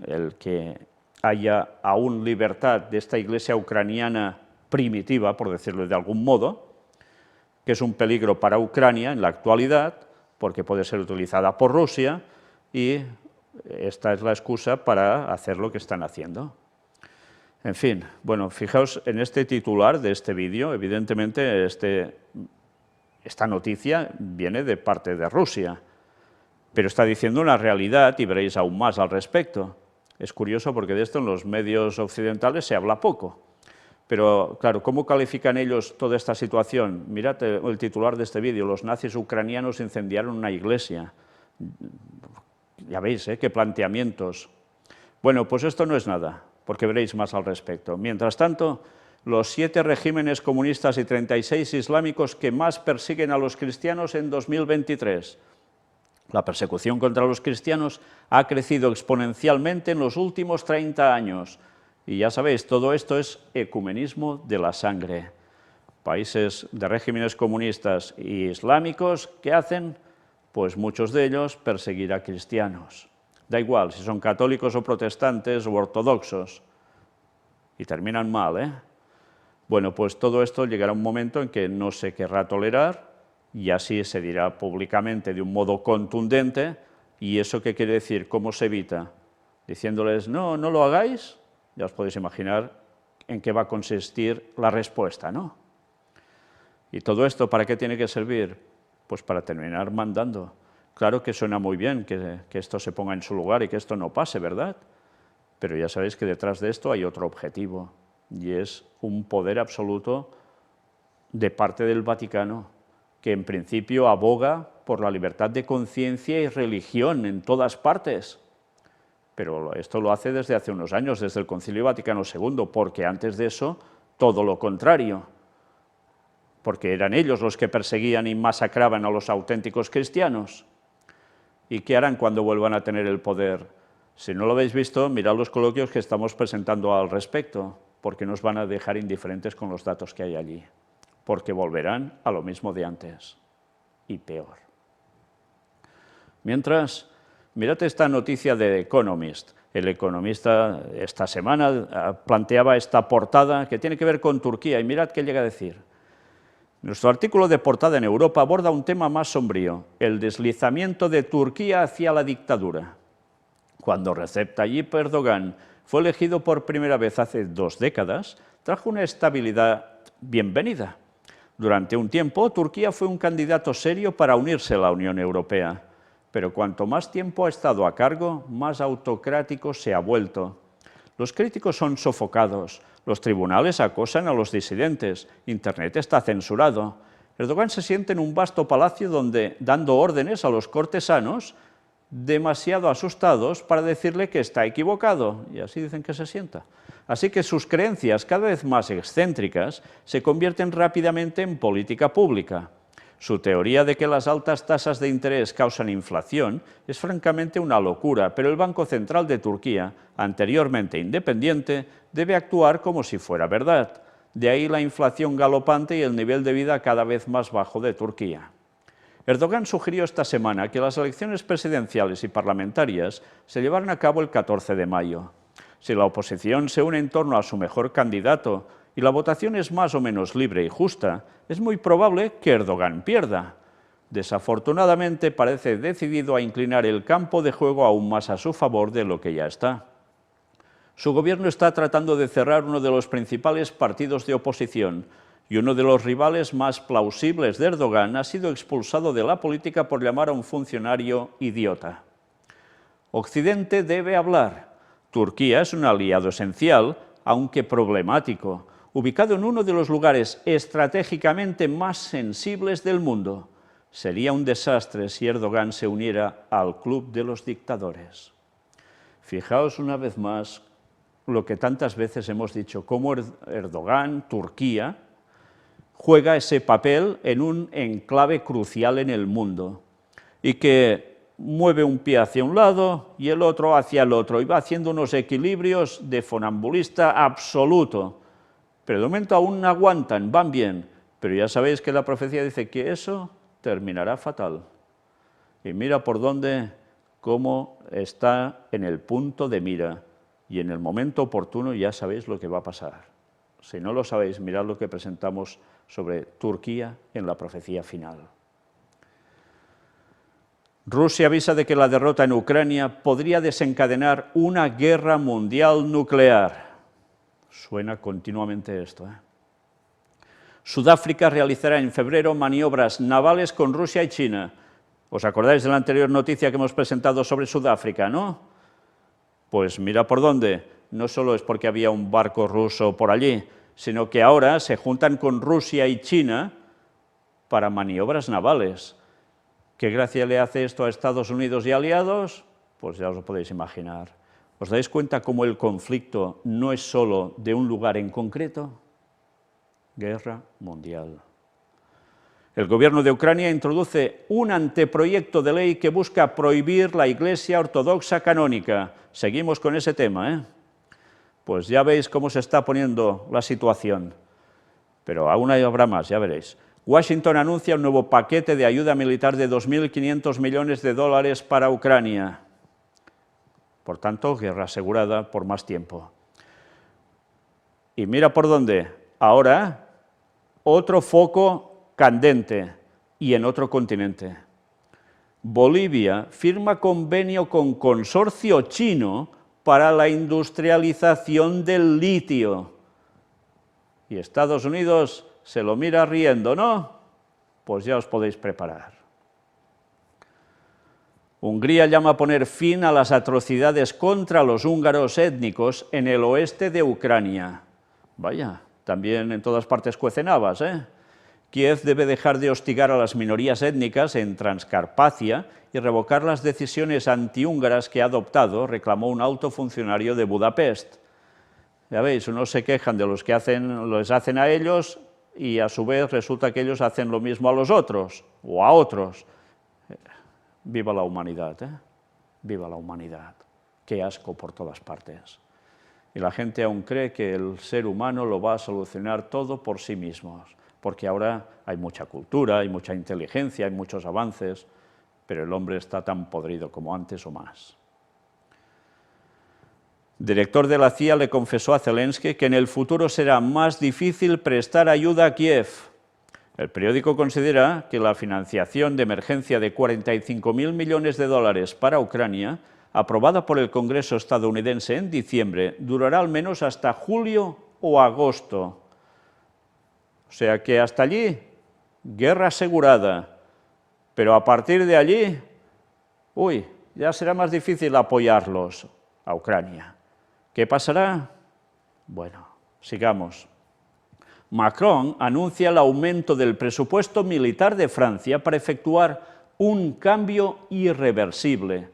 el que haya aún libertad de esta iglesia ucraniana primitiva, por decirlo de algún modo, que es un peligro para Ucrania en la actualidad, porque puede ser utilizada por Rusia, y esta es la excusa para hacer lo que están haciendo. En fin, bueno, fijaos en este titular de este vídeo, evidentemente esta noticia viene de parte de Rusia, pero está diciendo una realidad y veréis aún más al respecto. Es curioso porque de esto en los medios occidentales se habla poco. Pero, claro, ¿cómo califican ellos toda esta situación? Mirad el titular de este vídeo: los nazis ucranianos incendiaron una iglesia. Ya veis, qué planteamientos. Bueno, pues esto no es nada, porque veréis más al respecto. Mientras tanto, los 7 regímenes comunistas y 36 islámicos que más persiguen a los cristianos en 2023. La persecución contra los cristianos ha crecido exponencialmente en los últimos 30 años. Y ya sabéis, todo esto es ecumenismo de la sangre. Países de regímenes comunistas y islámicos, ¿qué hacen? Pues muchos de ellos perseguir a cristianos. Da igual si son católicos o protestantes o ortodoxos. Y terminan mal, ¿eh? Bueno, pues todo esto llegará un momento en que no se querrá tolerar y así se dirá públicamente de un modo contundente. ¿Y eso qué quiere decir? ¿Cómo se evita? Diciéndoles, no, no lo hagáis. Ya os podéis imaginar en qué va a consistir la respuesta, ¿no? ¿Y todo esto para qué tiene que servir? Pues para terminar mandando. Claro que suena muy bien que esto se ponga en su lugar y que esto no pase, ¿verdad? Pero ya sabéis que detrás de esto hay otro objetivo, y es un poder absoluto de parte del Vaticano, que en principio aboga por la libertad de conciencia y religión en todas partes. Pero esto lo hace desde hace unos años, desde el Concilio Vaticano II, porque antes de eso, todo lo contrario. Porque eran ellos los que perseguían y masacraban a los auténticos cristianos. ¿Y qué harán cuando vuelvan a tener el poder? Si no lo habéis visto, mirad los coloquios que estamos presentando al respecto, porque nos van a dejar indiferentes con los datos que hay allí. Porque volverán a lo mismo de antes, y peor. Mientras, mirad esta noticia de The Economist. El Economista esta semana planteaba esta portada que tiene que ver con Turquía, y mirad qué llega a decir. Nuestro artículo de portada en Europa aborda un tema más sombrío: el deslizamiento de Turquía hacia la dictadura. Cuando Recep Tayyip Erdogan fue elegido por primera vez hace 2 décadas, trajo una estabilidad bienvenida. Durante un tiempo, Turquía fue un candidato serio para unirse a la Unión Europea, pero cuanto más tiempo ha estado a cargo, más autocrático se ha vuelto. Los críticos son sofocados, los tribunales acosan a los disidentes, Internet está censurado. Erdogan se siente en un vasto palacio dando órdenes a los cortesanos, demasiado asustados para decirle que está equivocado, y así dicen que se sienta. Así que sus creencias, cada vez más excéntricas, se convierten rápidamente en política pública. Su teoría de que las altas tasas de interés causan inflación es francamente una locura, pero el Banco Central de Turquía, anteriormente independiente, debe actuar como si fuera verdad. De ahí la inflación galopante y el nivel de vida cada vez más bajo de Turquía. Erdogan sugirió esta semana que las elecciones presidenciales y parlamentarias se llevaran a cabo el 14 de mayo. Si la oposición se une en torno a su mejor candidato y la votación es más o menos libre y justa, es muy probable que Erdogan pierda. Desafortunadamente, parece decidido a inclinar el campo de juego aún más a su favor de lo que ya está. Su gobierno está tratando de cerrar uno de los principales partidos de oposición, y uno de los rivales más plausibles de Erdogan ha sido expulsado de la política por llamar a un funcionario idiota. Occidente debe hablar. Turquía es un aliado esencial, aunque problemático, ubicado en uno de los lugares estratégicamente más sensibles del mundo. Sería un desastre si Erdogan se uniera al club de los dictadores. Fijaos una vez más lo que tantas veces hemos dicho, cómo Erdogan, Turquía, juega ese papel en un enclave crucial en el mundo y que mueve un pie hacia un lado y el otro hacia el otro y va haciendo unos equilibrios de funambulista absoluto. Pero de momento aún aguantan, van bien, pero ya sabéis que la profecía dice que eso terminará fatal. Y mira por dónde, cómo está en el punto de mira, y en el momento oportuno ya sabéis lo que va a pasar. Si no lo sabéis, mirad lo que presentamos sobre Turquía en la profecía final. Rusia avisa de que la derrota en Ucrania podría desencadenar una guerra mundial nuclear. Suena continuamente esto, ¿eh? Sudáfrica realizará en febrero maniobras navales con Rusia y China. ¿Os acordáis de la anterior noticia que hemos presentado sobre Sudáfrica, no? Pues mira por dónde. No solo es porque había un barco ruso por allí, sino que ahora se juntan con Rusia y China para maniobras navales. ¿Qué gracia le hace esto a Estados Unidos y aliados? Pues ya os lo podéis imaginar. ¿Os dais cuenta cómo el conflicto no es solo de un lugar en concreto? Guerra mundial. El gobierno de Ucrania introduce un anteproyecto de ley que busca prohibir la Iglesia Ortodoxa Canónica. Seguimos con ese tema, ¿eh? Pues ya veis cómo se está poniendo la situación. Pero aún habrá más, ya veréis. Washington anuncia un nuevo paquete de ayuda militar de 2.500 millones de dólares para Ucrania. Por tanto, guerra asegurada por más tiempo. Y mira por dónde. Ahora, otro foco candente y en otro continente. Bolivia firma convenio con consorcio chino para la industrialización del litio. Y Estados Unidos se lo mira riendo, ¿no? Pues ya os podéis preparar. Hungría llama a poner fin a las atrocidades contra los húngaros étnicos en el oeste de Ucrania. Vaya, también en todas partes cuecen habas, ¿eh? Kiev debe dejar de hostigar a las minorías étnicas en Transcarpacia y revocar las decisiones antihúngaras que ha adoptado, reclamó un alto funcionario de Budapest. Ya veis, unos se quejan de los que les hacen a ellos y a su vez resulta que ellos hacen lo mismo a los otros o a otros. Viva la humanidad, ¿eh? Viva la humanidad. Qué asco por todas partes. Y la gente aún cree que el ser humano lo va a solucionar todo por sí mismos, porque ahora hay mucha cultura, hay mucha inteligencia, hay muchos avances, pero el hombre está tan podrido como antes o más. El director de la CIA le confesó a Zelensky que en el futuro será más difícil prestar ayuda a Kiev. El periódico considera que la financiación de emergencia de 45.000 millones de dólares para Ucrania, aprobada por el Congreso estadounidense en diciembre, durará al menos hasta julio o agosto. O sea que hasta allí, guerra asegurada, pero a partir de allí, ya será más difícil apoyarlos a Ucrania. ¿Qué pasará? Bueno, sigamos. Macron anuncia el aumento del presupuesto militar de Francia para efectuar un cambio irreversible.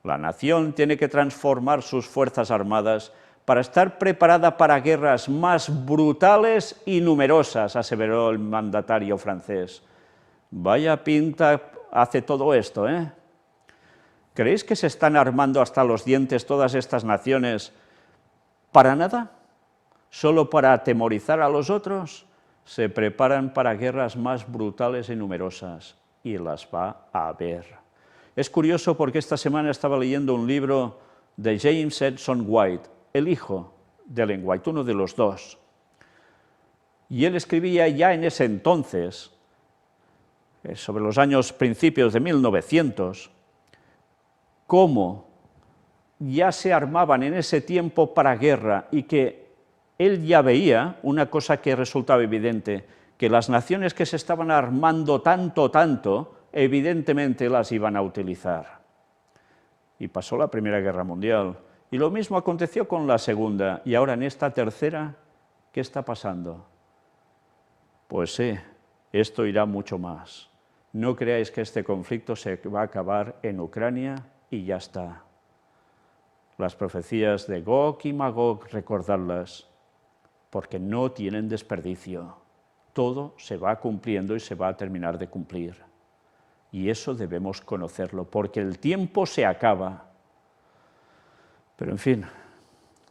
La nación tiene que transformar sus fuerzas armadas para estar preparada para guerras más brutales y numerosas, aseveró el mandatario francés. Vaya pinta hace todo esto, ¿eh? ¿Creéis que se están armando hasta los dientes todas estas naciones para nada? ¿Solo para atemorizar a los otros? Se preparan para guerras más brutales y numerosas, y las va a haber. Es curioso porque esta semana estaba leyendo un libro de James Edson White, el hijo de Ellen White, uno de los dos. Y él escribía ya en ese entonces, sobre los años principios de 1900, cómo ya se armaban en ese tiempo para guerra y que él ya veía una cosa que resultaba evidente, que las naciones que se estaban armando tanto, evidentemente las iban a utilizar. Y pasó la Primera Guerra Mundial. Y lo mismo aconteció con la Segunda. Y ahora en esta tercera, ¿qué está pasando? Pues sí, esto irá mucho más. No creáis que este conflicto se va a acabar en Ucrania y ya está. Las profecías de Gog y Magog, recordadlas, porque no tienen desperdicio. Todo se va cumpliendo y se va a terminar de cumplir. Y eso debemos conocerlo, porque el tiempo se acaba. Pero en fin,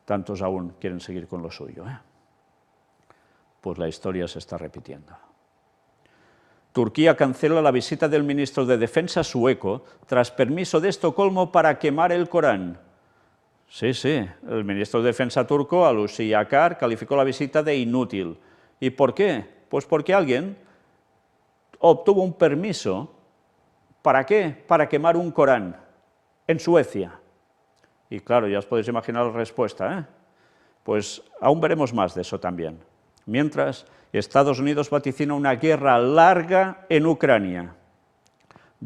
tantos aún quieren seguir con lo suyo, ¿eh? Pues la historia se está repitiendo. Turquía cancela la visita del ministro de Defensa sueco tras permiso de Estocolmo para quemar el Corán. Sí, el ministro de Defensa turco, Hulusi Akar, calificó la visita de inútil. ¿Y por qué? Pues porque alguien obtuvo un permiso, ¿para qué? Para quemar un Corán en Suecia. Y claro, ya os podéis imaginar la respuesta, ¿eh? Pues aún veremos más de eso también. Mientras, Estados Unidos vaticina una guerra larga en Ucrania.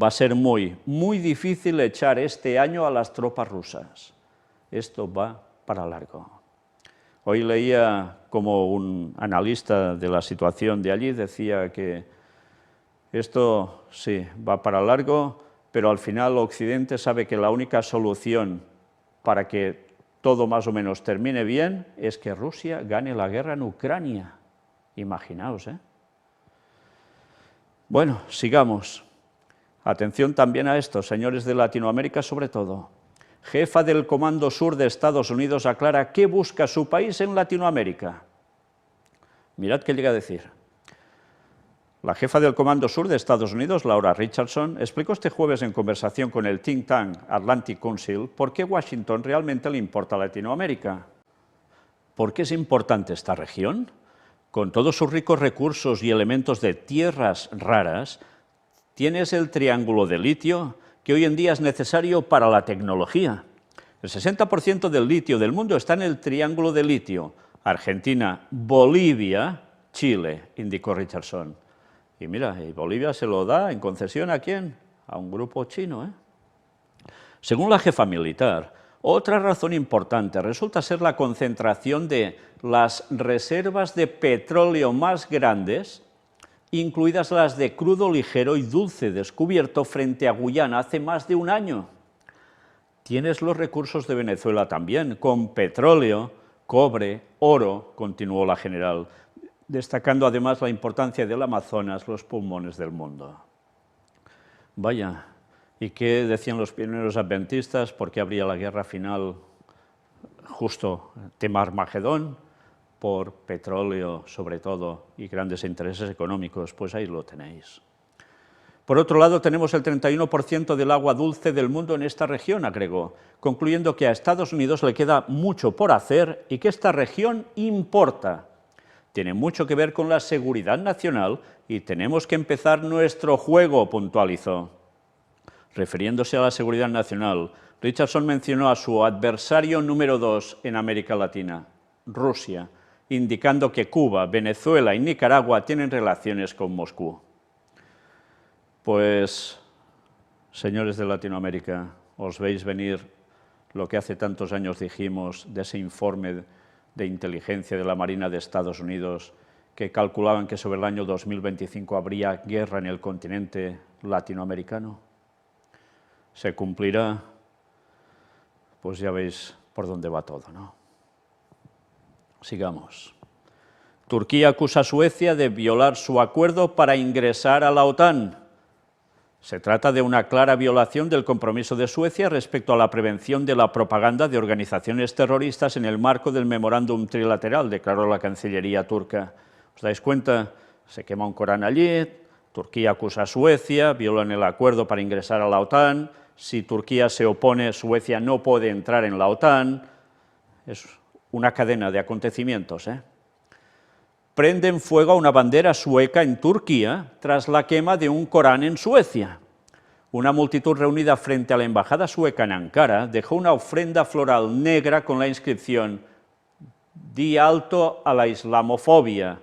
Va a ser muy difícil echar este año a las tropas rusas. Esto va para largo. Hoy leía como un analista de la situación de allí, decía que esto sí, va para largo, pero al final Occidente sabe que la única solución para que todo más o menos termine bien es que Rusia gane la guerra en Ucrania. Imaginaos, ¿eh? Bueno, sigamos. Atención también a esto, señores de Latinoamérica sobre todo. Jefa del Comando Sur de Estados Unidos aclara qué busca su país en Latinoamérica. Mirad qué llega a decir. La jefa del Comando Sur de Estados Unidos, Laura Richardson, explicó este jueves en conversación con el think tank Atlantic Council por qué Washington realmente le importa a Latinoamérica. ¿Por qué es importante esta región? Con todos sus ricos recursos y elementos de tierras raras, tienes el triángulo de litio que hoy en día es necesario para la tecnología. El 60% del litio del mundo está en el triángulo de litio. Argentina, Bolivia, Chile, indicó Richardson. Y mira, y Bolivia se lo da en concesión ¿a quién? A un grupo chino, ¿eh? Según la jefa militar, otra razón importante resulta ser la concentración de las reservas de petróleo más grandes, incluidas las de crudo ligero y dulce descubierto frente a Guyana hace más de un año. Tienes los recursos de Venezuela también, con petróleo, cobre, oro, continuó la general, destacando además la importancia del Amazonas, los pulmones del mundo. Vaya, ¿y qué decían los pioneros adventistas? ¿Por qué habría la guerra final justo tema Armagedón? Por petróleo, sobre todo, y grandes intereses económicos, pues ahí lo tenéis. Por otro lado, tenemos el 31% del agua dulce del mundo en esta región, agregó, concluyendo que a Estados Unidos le queda mucho por hacer y que esta región importa. Tiene mucho que ver con la seguridad nacional y tenemos que empezar nuestro juego, puntualizó. Refiriéndose a la seguridad nacional, Richardson mencionó a su adversario número 2 en América Latina, Rusia, indicando que Cuba, Venezuela y Nicaragua tienen relaciones con Moscú. Pues, señores de Latinoamérica, os veis venir lo que hace tantos años dijimos de ese informe de inteligencia de la Marina de Estados Unidos que calculaban que sobre el año 2025 habría guerra en el continente latinoamericano. ¿Se cumplirá? Pues ya veis por dónde va todo, ¿no? Sigamos. Turquía acusa a Suecia de violar su acuerdo para ingresar a la OTAN. Se trata de una clara violación del compromiso de Suecia respecto a la prevención de la propaganda de organizaciones terroristas en el marco del memorándum trilateral, declaró la Cancillería turca. ¿Os dais cuenta? Se quema un Corán allí, Turquía acusa a Suecia, violan el acuerdo para ingresar a la OTAN, si Turquía se opone, Suecia no puede entrar en la OTAN. Es una cadena de acontecimientos, ¿eh? Prenden fuego a una bandera sueca en Turquía tras la quema de un Corán en Suecia. Una multitud reunida frente a la embajada sueca en Ankara dejó una ofrenda floral negra con la inscripción «Di alto a la islamofobia».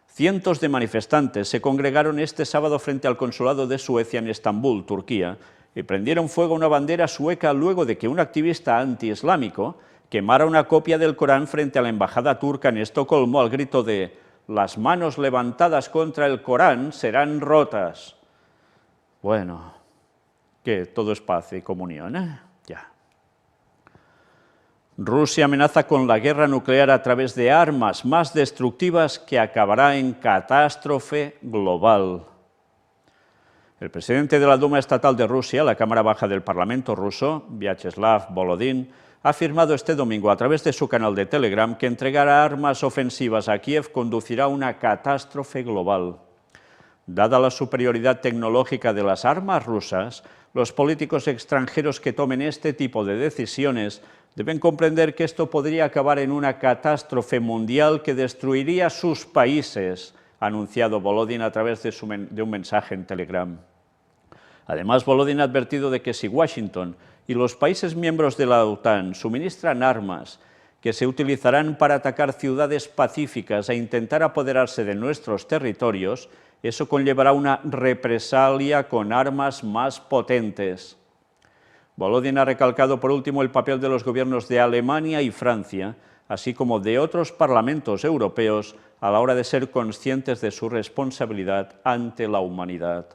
Cientos de manifestantes se congregaron este sábado frente al consulado de Suecia en Estambul, Turquía, y prendieron fuego a una bandera sueca luego de que un activista antiislámico quemara una copia del Corán frente a la embajada turca en Estocolmo al grito de «Las manos levantadas contra el Corán serán rotas». Bueno, que todo es paz y comunión, ¿eh? Ya. Rusia amenaza con la guerra nuclear a través de armas más destructivas que acabará en catástrofe global. El presidente de la Duma Estatal de Rusia, la Cámara Baja del Parlamento ruso, Vyacheslav Volodin, ha afirmado este domingo a través de su canal de Telegram que entregar armas ofensivas a Kiev conducirá a una catástrofe global. Dada la superioridad tecnológica de las armas rusas, los políticos extranjeros que tomen este tipo de decisiones deben comprender que esto podría acabar en una catástrofe mundial que destruiría sus países, ha anunciado Volodin a través de un mensaje en Telegram. Además, Volodin ha advertido de que si Washington y los países miembros de la OTAN suministran armas que se utilizarán para atacar ciudades pacíficas e intentar apoderarse de nuestros territorios, eso conllevará una represalia con armas más potentes. Volodin ha recalcado por último el papel de los gobiernos de Alemania y Francia, así como de otros parlamentos europeos, a la hora de ser conscientes de su responsabilidad ante la humanidad.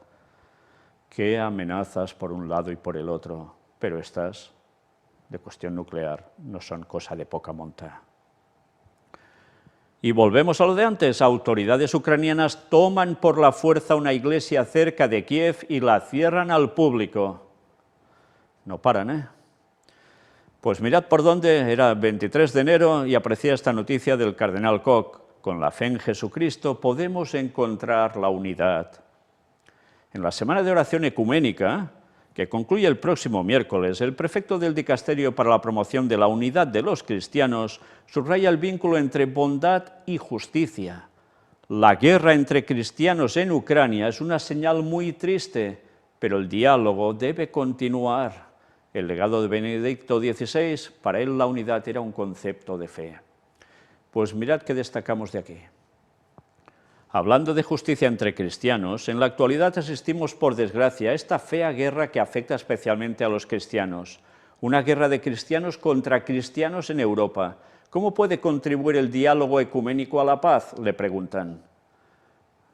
Qué amenazas por un lado y por el otro, pero estas, de cuestión nuclear, no son cosa de poca monta. Y volvemos a lo de antes, autoridades ucranianas toman por la fuerza una iglesia cerca de Kiev y la cierran al público. No paran, ¿eh? Pues mirad por dónde, era 23 de enero y aparecía esta noticia del cardenal Koch. Con la fe en Jesucristo podemos encontrar la unidad. En la Semana de Oración Ecuménica, que concluye el próximo miércoles, el prefecto del Dicasterio para la Promoción de la Unidad de los Cristianos subraya el vínculo entre bondad y justicia. La guerra entre cristianos en Ucrania es una señal muy triste, pero el diálogo debe continuar. El legado de Benedicto XVI, para él la unidad era un concepto de fe. Pues mirad qué destacamos de aquí. Hablando de justicia entre cristianos, en la actualidad asistimos, por desgracia, a esta fea guerra que afecta especialmente a los cristianos. Una guerra de cristianos contra cristianos en Europa. ¿Cómo puede contribuir el diálogo ecuménico a la paz?, le preguntan.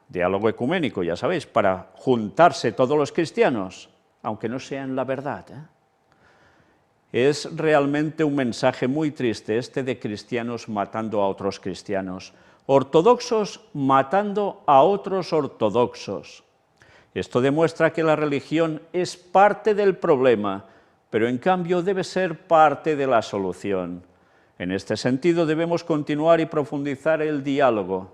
Diálogo ecuménico, ya sabéis, para juntarse todos los cristianos, aunque no sean la verdad, Es realmente un mensaje muy triste este de cristianos matando a otros cristianos. Ortodoxos matando a otros ortodoxos. Esto demuestra que la religión es parte del problema, pero en cambio debe ser parte de la solución. En este sentido debemos continuar y profundizar el diálogo.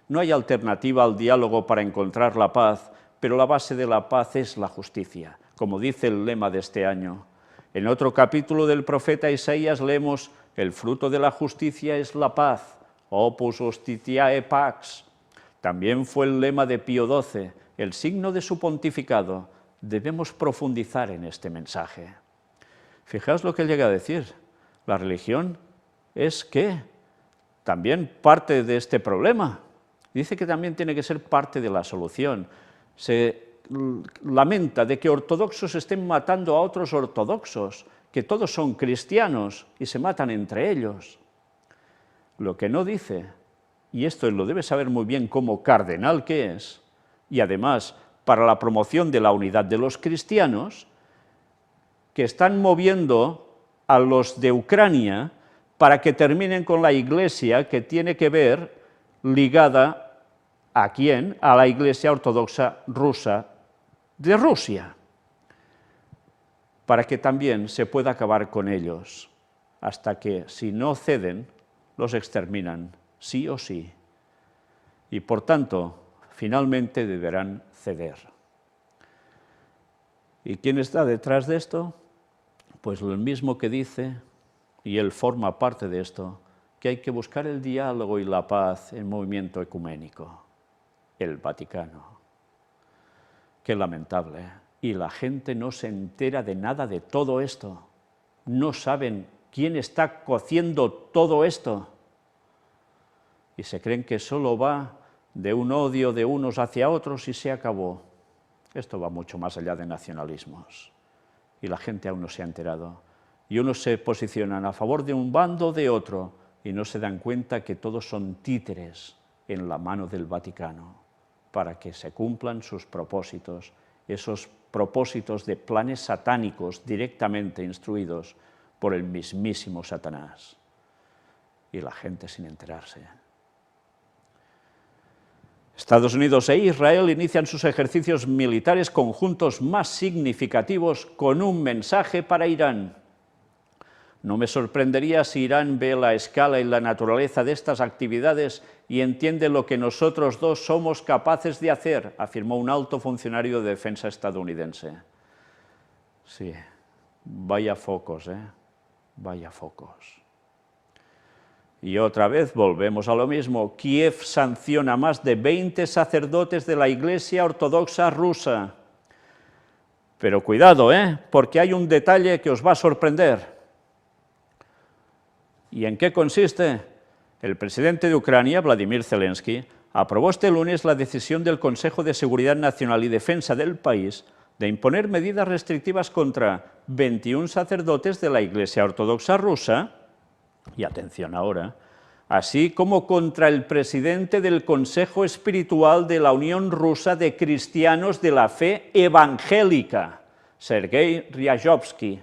No hay alternativa al diálogo para encontrar la paz, pero la base de la paz es la justicia, como dice el lema de este año. En otro capítulo del profeta Isaías leemos: el fruto de la justicia es la paz. Opus Justitiae Pax. También fue el lema de Pío XII, el signo de su pontificado. Debemos profundizar en este mensaje. Fijaos lo que él llega a decir. La religión es, ¿qué?, también parte de este problema. Dice que también tiene que ser parte de la solución. Se lamenta de que ortodoxos estén matando a otros ortodoxos, que todos son cristianos y se matan entre ellos. Lo que no dice, y esto lo debe saber muy bien como cardenal que es, y además para la promoción de la unidad de los cristianos, que están moviendo a los de Ucrania para que terminen con la Iglesia, que tiene que ver ligada ¿a quién? A la Iglesia Ortodoxa rusa de Rusia, para que también se pueda acabar con ellos, hasta que, si no ceden, los exterminan, sí o sí, y por tanto, finalmente deberán ceder. ¿Y quién está detrás de esto? Pues el mismo que dice, y él forma parte de esto, que hay que buscar el diálogo y la paz en movimiento ecuménico, el Vaticano. Qué lamentable, y la gente no se entera de nada de todo esto, no saben quién está cociendo todo esto, y se creen que solo va de un odio de unos hacia otros y se acabó. Esto va mucho más allá de nacionalismos, y la gente aún no se ha enterado, y unos se posicionan a favor de un bando o de otro, y no se dan cuenta que todos son títeres en la mano del Vaticano, para que se cumplan sus propósitos, esos propósitos de planes satánicos directamente instruidos por el mismísimo Satanás. Y la gente sin enterarse. Estados Unidos e Israel inician sus ejercicios militares conjuntos más significativos con un mensaje para Irán. No me sorprendería si Irán ve la escala y la naturaleza de estas actividades y entiende lo que nosotros dos somos capaces de hacer, afirmó un alto funcionario de defensa estadounidense. Sí, vaya focos, vaya focos. Y otra vez volvemos a lo mismo. Kiev sanciona a más de 20 sacerdotes de la Iglesia Ortodoxa rusa. Pero cuidado, porque hay un detalle que os va a sorprender. ¿Y en qué consiste? El presidente de Ucrania, Vladimir Zelensky, aprobó este lunes la decisión del Consejo de Seguridad Nacional y Defensa del país de imponer medidas restrictivas contra 21 sacerdotes de la Iglesia Ortodoxa rusa, y atención ahora, así como contra el presidente del Consejo Espiritual de la Unión Rusa de Cristianos de la Fe Evangélica, Sergei Ryazhovsky.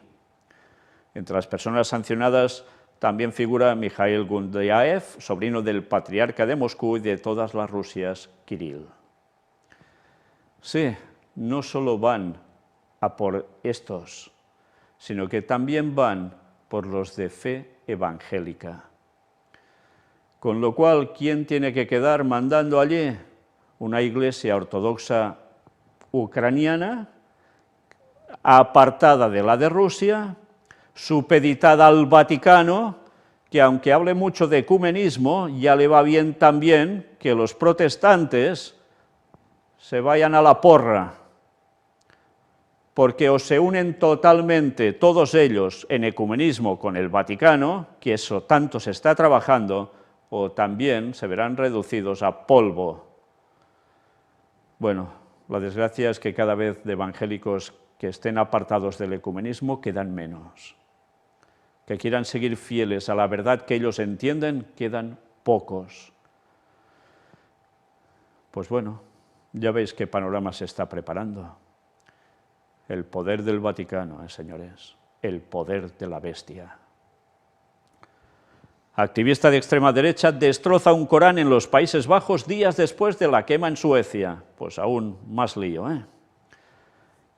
Entre las personas sancionadas también figura Mikhail Gundyaev, sobrino del patriarca de Moscú y de todas las Rusias, Kirill. Sí, no solo van a por estos, sino que también van por los de fe evangélica. Con lo cual, ¿quién tiene que quedar mandando allí? Una iglesia ortodoxa ucraniana, apartada de la de Rusia, supeditada al Vaticano, que aunque hable mucho de ecumenismo, ya le va bien también que los protestantes se vayan a la porra, porque o se unen totalmente todos ellos en ecumenismo con el Vaticano, que eso tanto se está trabajando, o también se verán reducidos a polvo. Bueno, la desgracia es que cada vez de evangélicos que estén apartados del ecumenismo quedan menos. Que quieran seguir fieles a la verdad que ellos entienden, quedan pocos. Pues bueno, ya veis qué panorama se está preparando. El poder del Vaticano, señores, el poder de la bestia. Activista de extrema derecha destroza un Corán en los Países Bajos días después de la quema en Suecia. Pues aún más lío,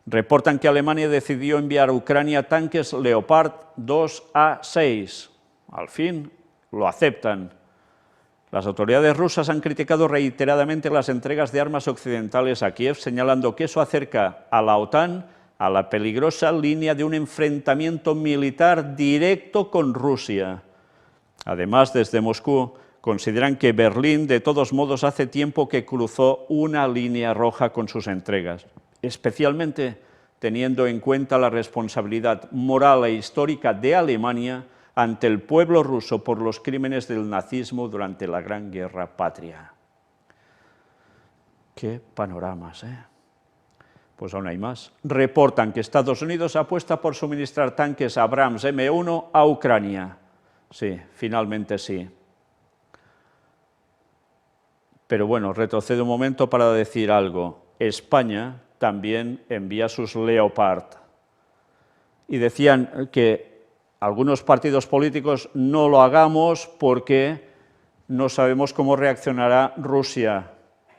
Reportan que Alemania decidió enviar a Ucrania tanques Leopard 2A6. Al fin lo aceptan. Las autoridades rusas han criticado reiteradamente las entregas de armas occidentales a Kiev, señalando que eso acerca a la OTAN a la peligrosa línea de un enfrentamiento militar directo con Rusia. Además, desde Moscú consideran que Berlín, de todos modos, hace tiempo que cruzó una línea roja con sus entregas, especialmente teniendo en cuenta la responsabilidad moral e histórica de Alemania ante el pueblo ruso por los crímenes del nazismo durante la Gran Guerra Patria. ¡Qué panoramas, Pues aún hay más. Reportan que Estados Unidos apuesta por suministrar tanques Abrams M1 a Ucrania. Sí, finalmente sí. Pero bueno, retrocedo un momento para decir algo. España también envía sus Leopard. Y decían que algunos partidos políticos no lo hagamos porque no sabemos cómo reaccionará Rusia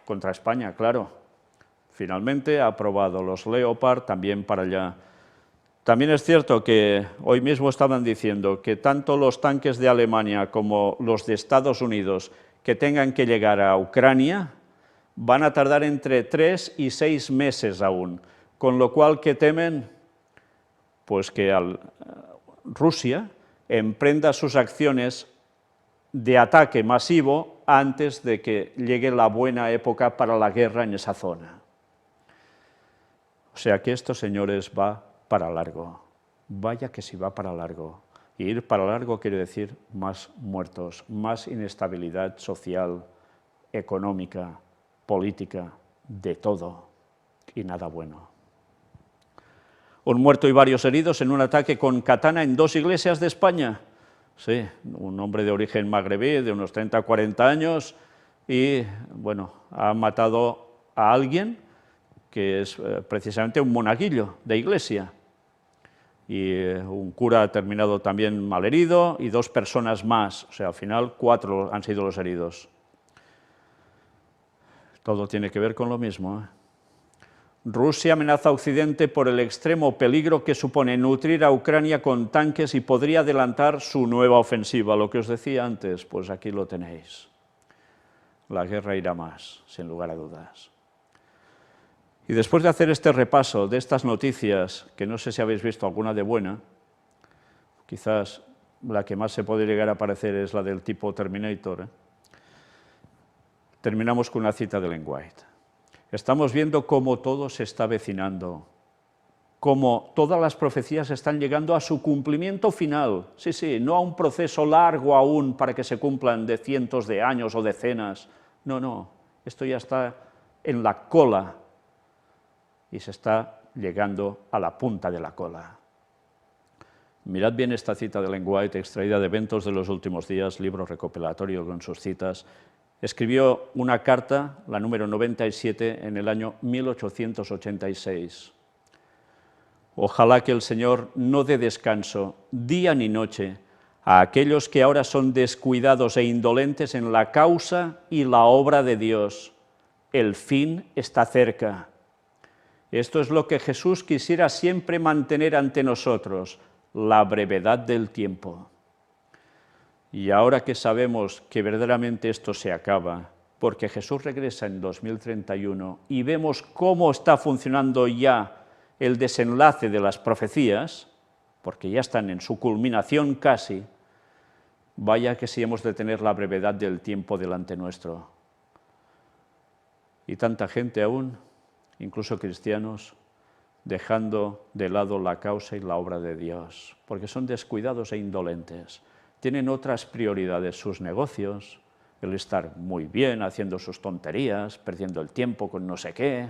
contra España, claro. Finalmente ha aprobado los Leopard también para allá. También es cierto que hoy mismo estaban diciendo que tanto los tanques de Alemania como los de Estados Unidos que tengan que llegar a Ucrania van a tardar entre 3 y 6 meses aún, con lo cual, ¿qué temen? Pues que Rusia emprenda sus acciones de ataque masivo antes de que llegue la buena época para la guerra en esa zona. O sea que esto, señores, va para largo. Vaya que si va para largo. Y ir para largo quiere decir más muertos, más inestabilidad social, económica, política, de todo, y nada bueno. Un muerto y varios heridos en un ataque con katana en 2 iglesias de España. Sí, un hombre de origen magrebí, de unos 30 40 años, y, bueno, ha matado a alguien que es precisamente un monaguillo de iglesia. y un cura ha terminado también malherido y 2 personas más, o sea, al final 4 han sido los heridos. Todo tiene que ver con lo mismo, ¿eh? Rusia amenaza a Occidente por el extremo peligro que supone nutrir a Ucrania con tanques y podría adelantar su nueva ofensiva. Lo que os decía antes, pues aquí lo tenéis. La guerra irá más, sin lugar a dudas. Y después de hacer este repaso de estas noticias, que no sé si habéis visto alguna de buena, quizás la que más se puede llegar a parecer es la del tipo Terminator, terminamos con una cita de Ellen White. Estamos viendo cómo todo se está avecinando, cómo todas las profecías están llegando a su cumplimiento final. Sí, sí, no a un proceso largo aún para que se cumplan de cientos de años o decenas. No, no, esto ya está en la cola y se está llegando a la punta de la cola. Mirad bien esta cita de Ellen White, extraída de Eventos de los Últimos Días, libro recopilatorio con sus citas. Escribió una carta, la número 97, en el año 1886. Ojalá que el Señor no dé descanso, día ni noche, a aquellos que ahora son descuidados e indolentes en la causa y la obra de Dios. El fin está cerca. Esto es lo que Jesús quisiera siempre mantener ante nosotros, la brevedad del tiempo. Y ahora que sabemos que verdaderamente esto se acaba, porque Jesús regresa en 2031 y vemos cómo está funcionando ya el desenlace de las profecías, porque ya están en su culminación casi, vaya que si hemos de tener la brevedad del tiempo delante nuestro. Y tanta gente aún, incluso cristianos, dejando de lado la causa y la obra de Dios, porque son descuidados e indolentes. Tienen otras prioridades, sus negocios, el estar muy bien, haciendo sus tonterías, perdiendo el tiempo con no sé qué.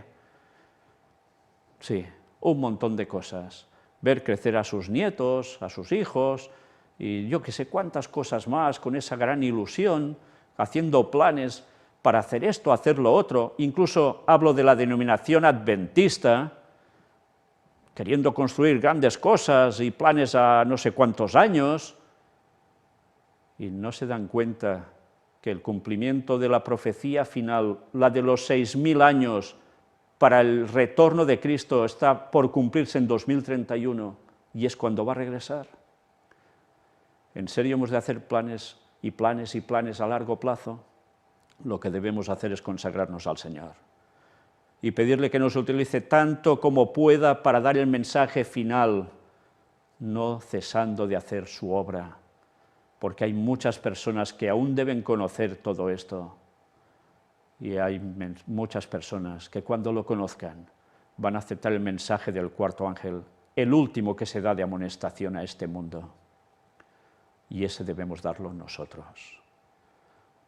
Sí, un montón de cosas. Ver crecer a sus nietos, a sus hijos, y yo que sé cuántas cosas más, con esa gran ilusión, haciendo planes para hacer esto, hacer lo otro. Incluso hablo de la denominación adventista, queriendo construir grandes cosas y planes a no sé cuántos años, y no se dan cuenta que el cumplimiento de la profecía final, la de los 6000 años para el retorno de Cristo, está por cumplirse en 2031, y es cuando va a regresar. ¿En serio hemos de hacer planes y planes y planes a largo plazo? Lo que debemos hacer es consagrarnos al Señor y pedirle que nos utilice tanto como pueda para dar el mensaje final, no cesando de hacer su obra, porque hay muchas personas que aún deben conocer todo esto, y hay muchas personas que cuando lo conozcan van a aceptar el mensaje del cuarto ángel, el último que se da de amonestación a este mundo, y ese debemos darlo nosotros.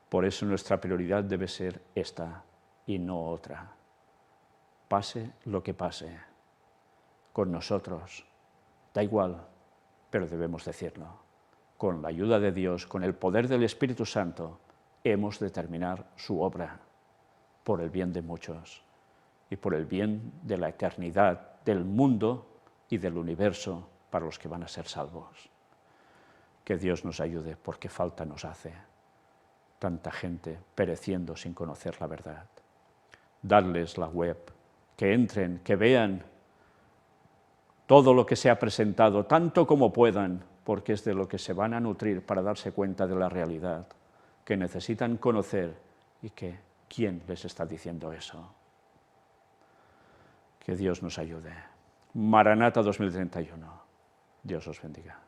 Por eso nuestra prioridad debe ser esta y no otra. Pase lo que pase, con nosotros, da igual, pero debemos decirlo. Con la ayuda de Dios, con el poder del Espíritu Santo, hemos de terminar su obra, por el bien de muchos, y por el bien de la eternidad, del mundo y del universo, para los que van a ser salvos. Que Dios nos ayude, porque falta nos hace. Tanta gente pereciendo sin conocer la verdad. Dadles la web, que entren, que vean todo lo que se ha presentado, tanto como puedan, porque es de lo que se van a nutrir para darse cuenta de la realidad, que necesitan conocer y que ¿quién les está diciendo eso? Que Dios nos ayude. Maranata 2031. Dios os bendiga.